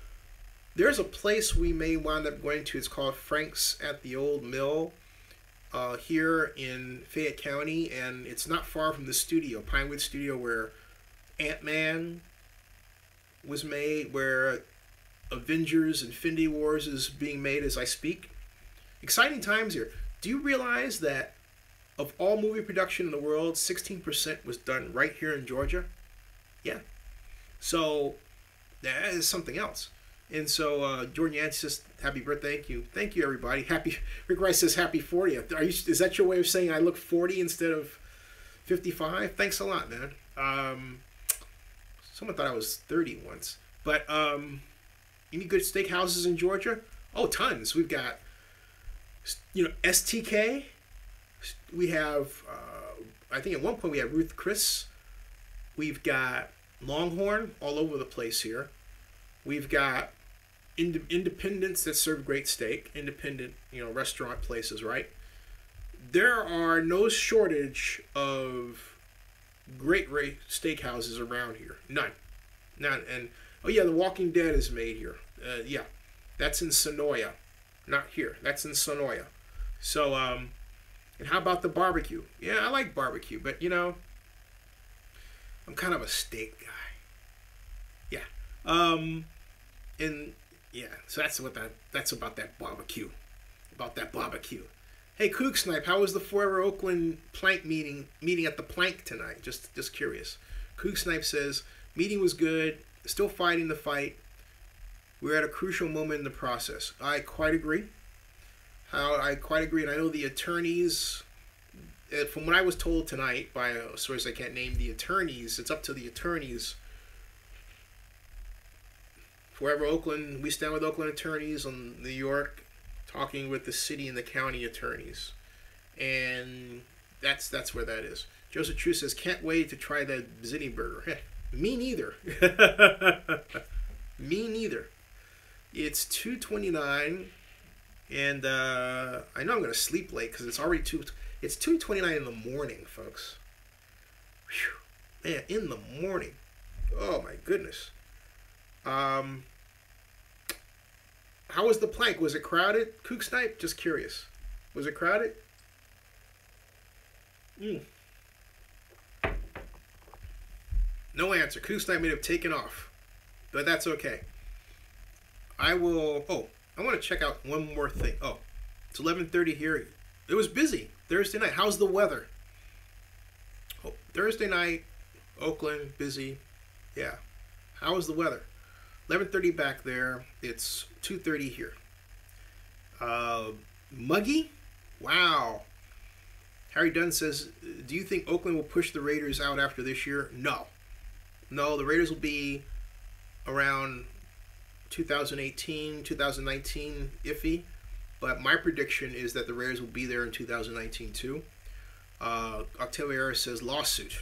There's a place we may wind up going to. It's called Frank's at the Old Mill here in Fayette County. And it's not far from the studio, Pinewood Studio, where Ant-Man was made, where Avengers Infinity Wars is being made as I speak. Exciting times here. Do you realize that of all movie production in the world, 16% was done right here in Georgia? Yeah. So that is something else. And so Jordan Yancey says, happy birthday. Thank you. Thank you, everybody. Rick Rice says, happy 40th. Is that your way of saying I look 40 instead of 55? Thanks a lot, man. Someone thought I was 30 once. But any good steakhouses in Georgia? Oh, tons. We've got, STK. We have, I think at one point we had Ruth Chris. We've got Longhorn all over the place here. We've got independents that serve great steak. Independent, restaurant places, right? There are no shortage of great steakhouses around here. None. And, The Walking Dead is made here. That's in Sonoya. Not here. That's in Sonoya. So, and how about the barbecue? Yeah, I like barbecue, but, I'm kind of a steak guy. Yeah. So that's about that barbecue. Hey, Kook Snipe, how was the Forever Oakland plank meeting at the plank tonight? Just curious. Kook Snipe says, meeting was good, still fighting the fight. We're at a crucial moment in the process. I quite agree. And I know the attorneys, from what I was told tonight by a source I can't name, the attorneys, it's up to the attorneys. Forever Oakland, we stand with Oakland attorneys on New York, talking with the city and the county attorneys. And that's where that is. Joseph True says, can't wait to try that Zinni burger. Me neither. Me neither. It's 2:29, and I know I'm going to sleep late because it's already it's 2:29 in the morning, folks. Whew. Man, in the morning. Oh, my goodness. How was the plank? Was it crowded? Kook Snipe? Just curious. Was it crowded? No answer. Kook Snipe may have taken off. But that's okay. I want to check out one more thing. Oh, it's 11:30 here. It was busy Thursday night. How's the weather? Oh, Thursday night, Oakland, busy. Yeah. How was the weather? 11:30 back there. It's 2:30 here. Muggy? Wow. Harry Dunn says, do you think Oakland will push the Raiders out after this year? No. No, the Raiders will be around 2018, 2019, iffy. But my prediction is that the Raiders will be there in 2019 too. Octavio Harris says, lawsuit.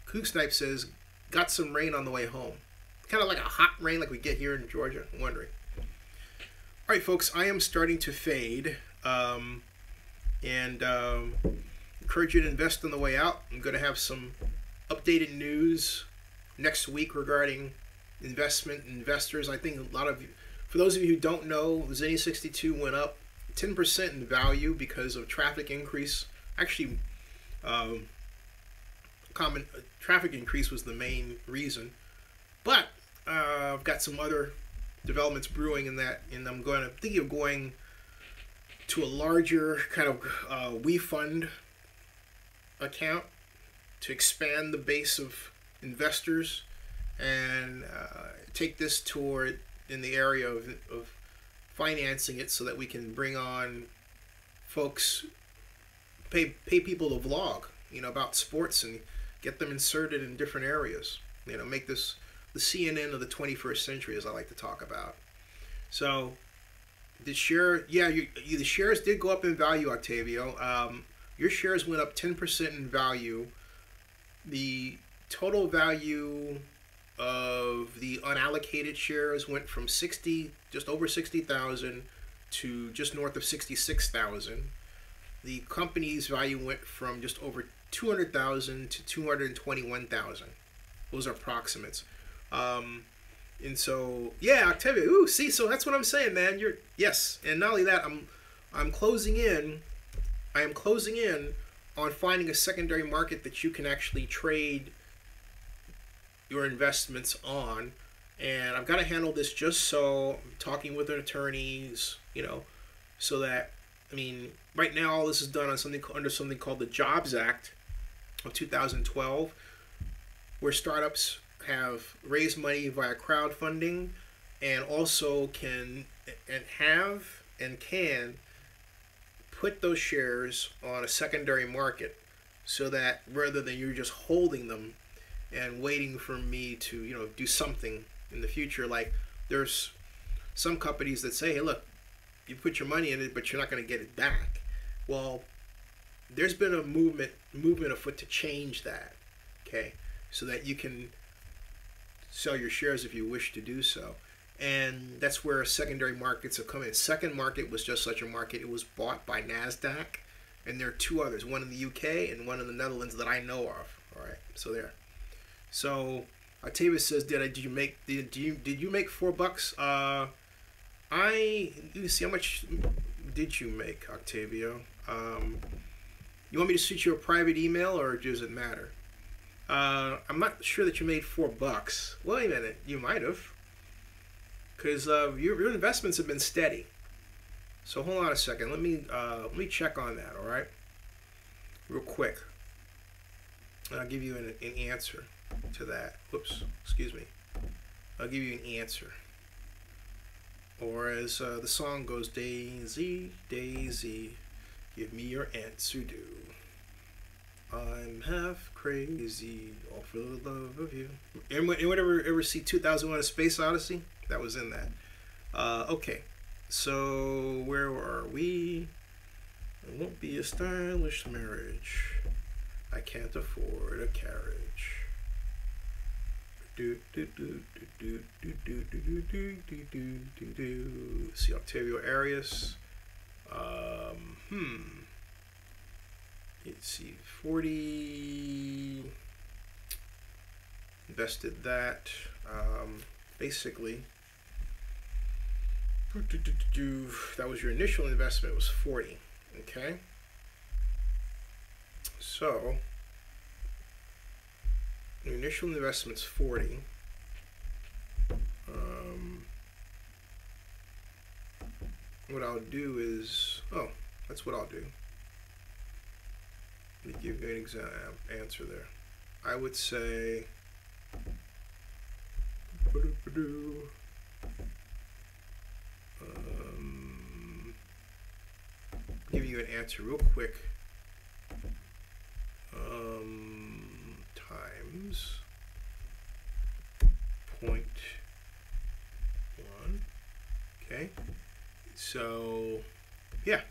Kook Snipe says, got some rain on the way home. Kind of like a hot rain like we get here in Georgia. I'm wondering. All right, folks, I am starting to fade. Encourage you to invest on the way out. I'm going to have some updated news next week regarding investors. I think a lot of you, for those of you who don't know, Zinni 62 went up 10% in value because of traffic increase. Actually, common traffic increase was the main reason, but I've got some other developments brewing in that, and I'm thinking of going to a larger kind of WeFund account to expand the base of investors and take this toward in the area of financing it so that we can bring on folks, pay people to vlog, about sports and get them inserted in different areas. Make this the CNN of the 21st century, as I like to talk about. So the shares did go up in value, Octavio. Your shares went up 10% in value. The total value of the unallocated shares went from just over 60,000 to just north of 66,000. The company's value went from just over 200,000 to 221,000. Those are approximates. And so, yeah, Octavia. Ooh, see, so that's what I'm saying, man. Yes, and not only that, I'm closing in. I am closing in on finding a secondary market that you can actually trade your investments on, and I've got to handle this just so. I'm talking with attorneys, so that right now all this is done on under something called the Jobs Act of 2012, where startups have raised money via crowdfunding, and also can put those shares on a secondary market, so that rather than you just holding them and waiting for me to do something in the future. Like, there's some companies that say, hey, look, you put your money in it, but you're not going to get it back. Well, there's been a movement afoot to change that, okay, so that you can sell your shares if you wish to do so. And that's where secondary markets have come in. Second market was just such a market. It was bought by NASDAQ, and there are two others, one in the UK and one in the Netherlands that I know of. All right, so there. So Octavia says, did you make $4? You see, how much did you make, Octavio? You want me to shoot you a private email, or does it matter? I'm not sure that you made $4. Wait a minute, you might have, because your investments have been steady. So hold on a second. Let me check on that. All right, real quick, and I'll give you an answer to that. Whoops, excuse me. I'll give you an answer. Or as the song goes, Daisy, Daisy, give me your answer due. I'm half crazy, all for the love of you. Anyone ever see 2001: A Space Odyssey? That was in that. Okay, so where are we? It won't be a stylish marriage. I can't afford a carriage. See, Octavio Arias. Let's see, 40. Invested that. Basically, that was your initial investment, was 40. Okay. So your initial investment's 40. What I'll do is, that's what I'll do. Let me give you an answer there. I would say, give you an answer real quick. Times 0.1. Okay. So, yeah.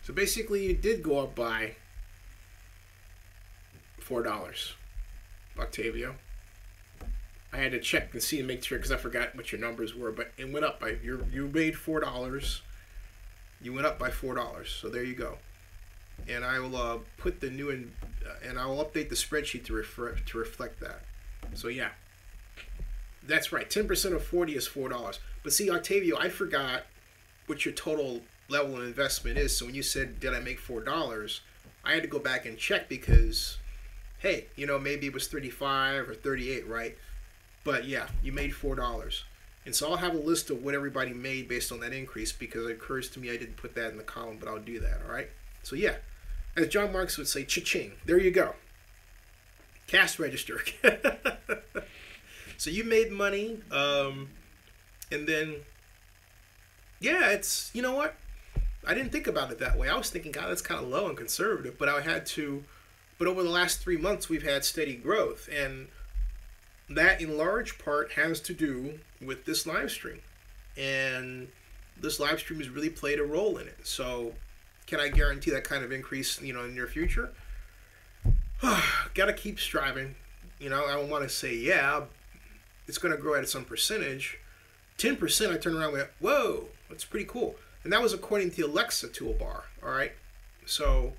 So basically, you did go up by $4, Octavio. I had to check and see and make sure, because I forgot what your numbers were, but it went up by, you made $4. You went up by $4. So there you go. And I will put the new and I will update the spreadsheet to reflect that. So yeah, that's right. 10% of 40 is $4. But see, Octavio, I forgot what your total level of investment is. So when you said, did I make $4? I had to go back and check because, hey, maybe it was 35 or 38, right? But yeah, you made $4. And so I'll have a list of what everybody made based on that increase because it occurs to me I didn't put that in the column, but I'll do that, all right? So yeah, as John Marks would say, cha-ching. There you go. Cash register. So you made money, and then, yeah, it's, you know what? I didn't think about it that way. I was thinking, God, that's kind of low and conservative, but but over the last 3 months, we've had steady growth, and that in large part has to do with this live stream. And this live stream has really played a role in it. So can I guarantee that kind of increase, in the near future? Got to keep striving. I don't want to say, yeah, it's going to grow at some percentage. 10%, I turn around and went, whoa, that's pretty cool. And that was according to the Alexa toolbar, all right? So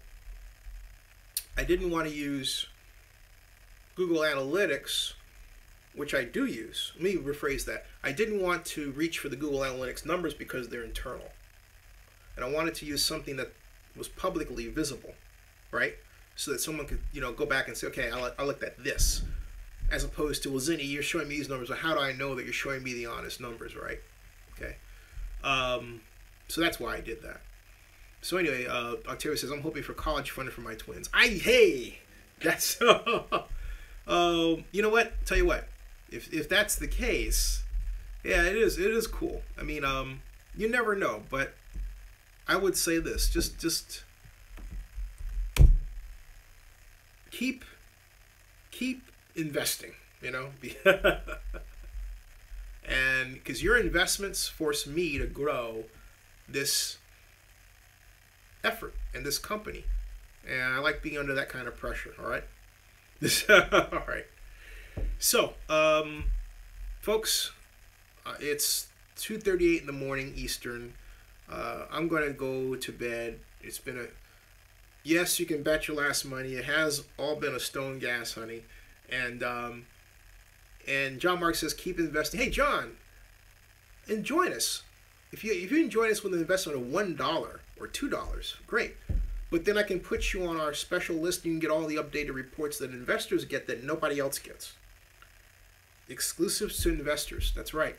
I didn't want to use Google Analytics, which I do use. Let me rephrase that. I didn't want to reach for the Google Analytics numbers because they're internal. And I wanted to use something that was publicly visible, right? So that someone could, go back and say, okay, I looked at this. As opposed to, well, Zinni, you're showing me these numbers, but how do I know that you're showing me the honest numbers, right? Okay. So that's why I did that. So anyway, Octavio says, I'm hoping for college funding for my twins. That's, you know what? Tell you what, if that's the case, yeah, it is cool. I mean, you never know, but I would say this, just keep investing, and because your investments force me to grow this effort and this company, and I like being under that kind of pressure. All right. All right. So, folks, it's 2:38 in the morning Eastern. I'm going to go to bed. It's been yes, you can bet your last money. It has all been a stone gas, honey. And John Mark says, keep investing. Hey, John, and join us. If you can join us with an investment of $1 or $2, great. But then I can put you on our special list. You can get all the updated reports that investors get that nobody else gets. Exclusives to investors. That's right.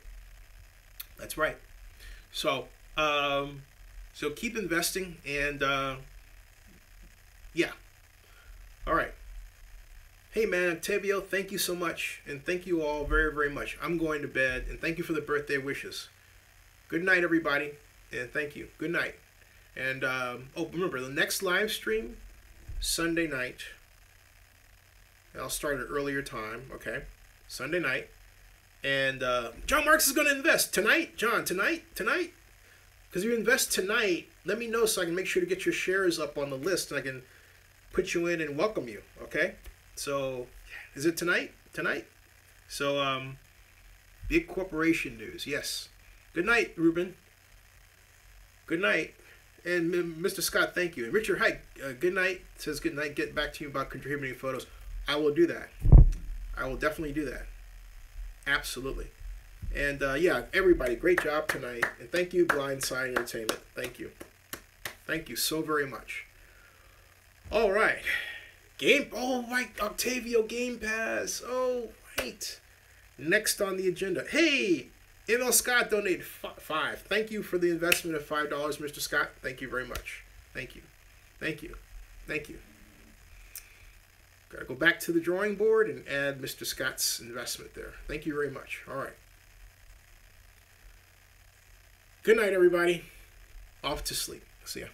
That's right. So, so keep investing, and yeah. All right. Hey man, Octavio, thank you so much, and thank you all very, very much. I'm going to bed, and thank you for the birthday wishes. Good night, everybody, and thank you. Good night. And remember, the next live stream, Sunday night. I'll start at an earlier time, okay? Sunday night. And John Marks is going to invest tonight. John, tonight? Because if you invest tonight, let me know so I can make sure to get your shares up on the list, and I can put you in and welcome you, okay? So, is it tonight? Tonight? So, big corporation news, yes. Good night, Ruben. Good night. And Mr. Scott, thank you. And Richard Hike, good night. Says good night. Get back to you about contributing photos. I will do that. I will definitely do that. Absolutely. And yeah, everybody, great job tonight. And thank you, Blindside Entertainment. Thank you. Thank you so very much. All right. Oh, right. Octavio Game Pass. Oh, right. Next on the agenda. Hey, ML Scott donated $5. Thank you for the investment of $5, Mr. Scott. Thank you very much. Thank you. Thank you. Thank you. Got to go back to the drawing board and add Mr. Scott's investment there. Thank you very much. All right. Good night, everybody. Off to sleep. See ya.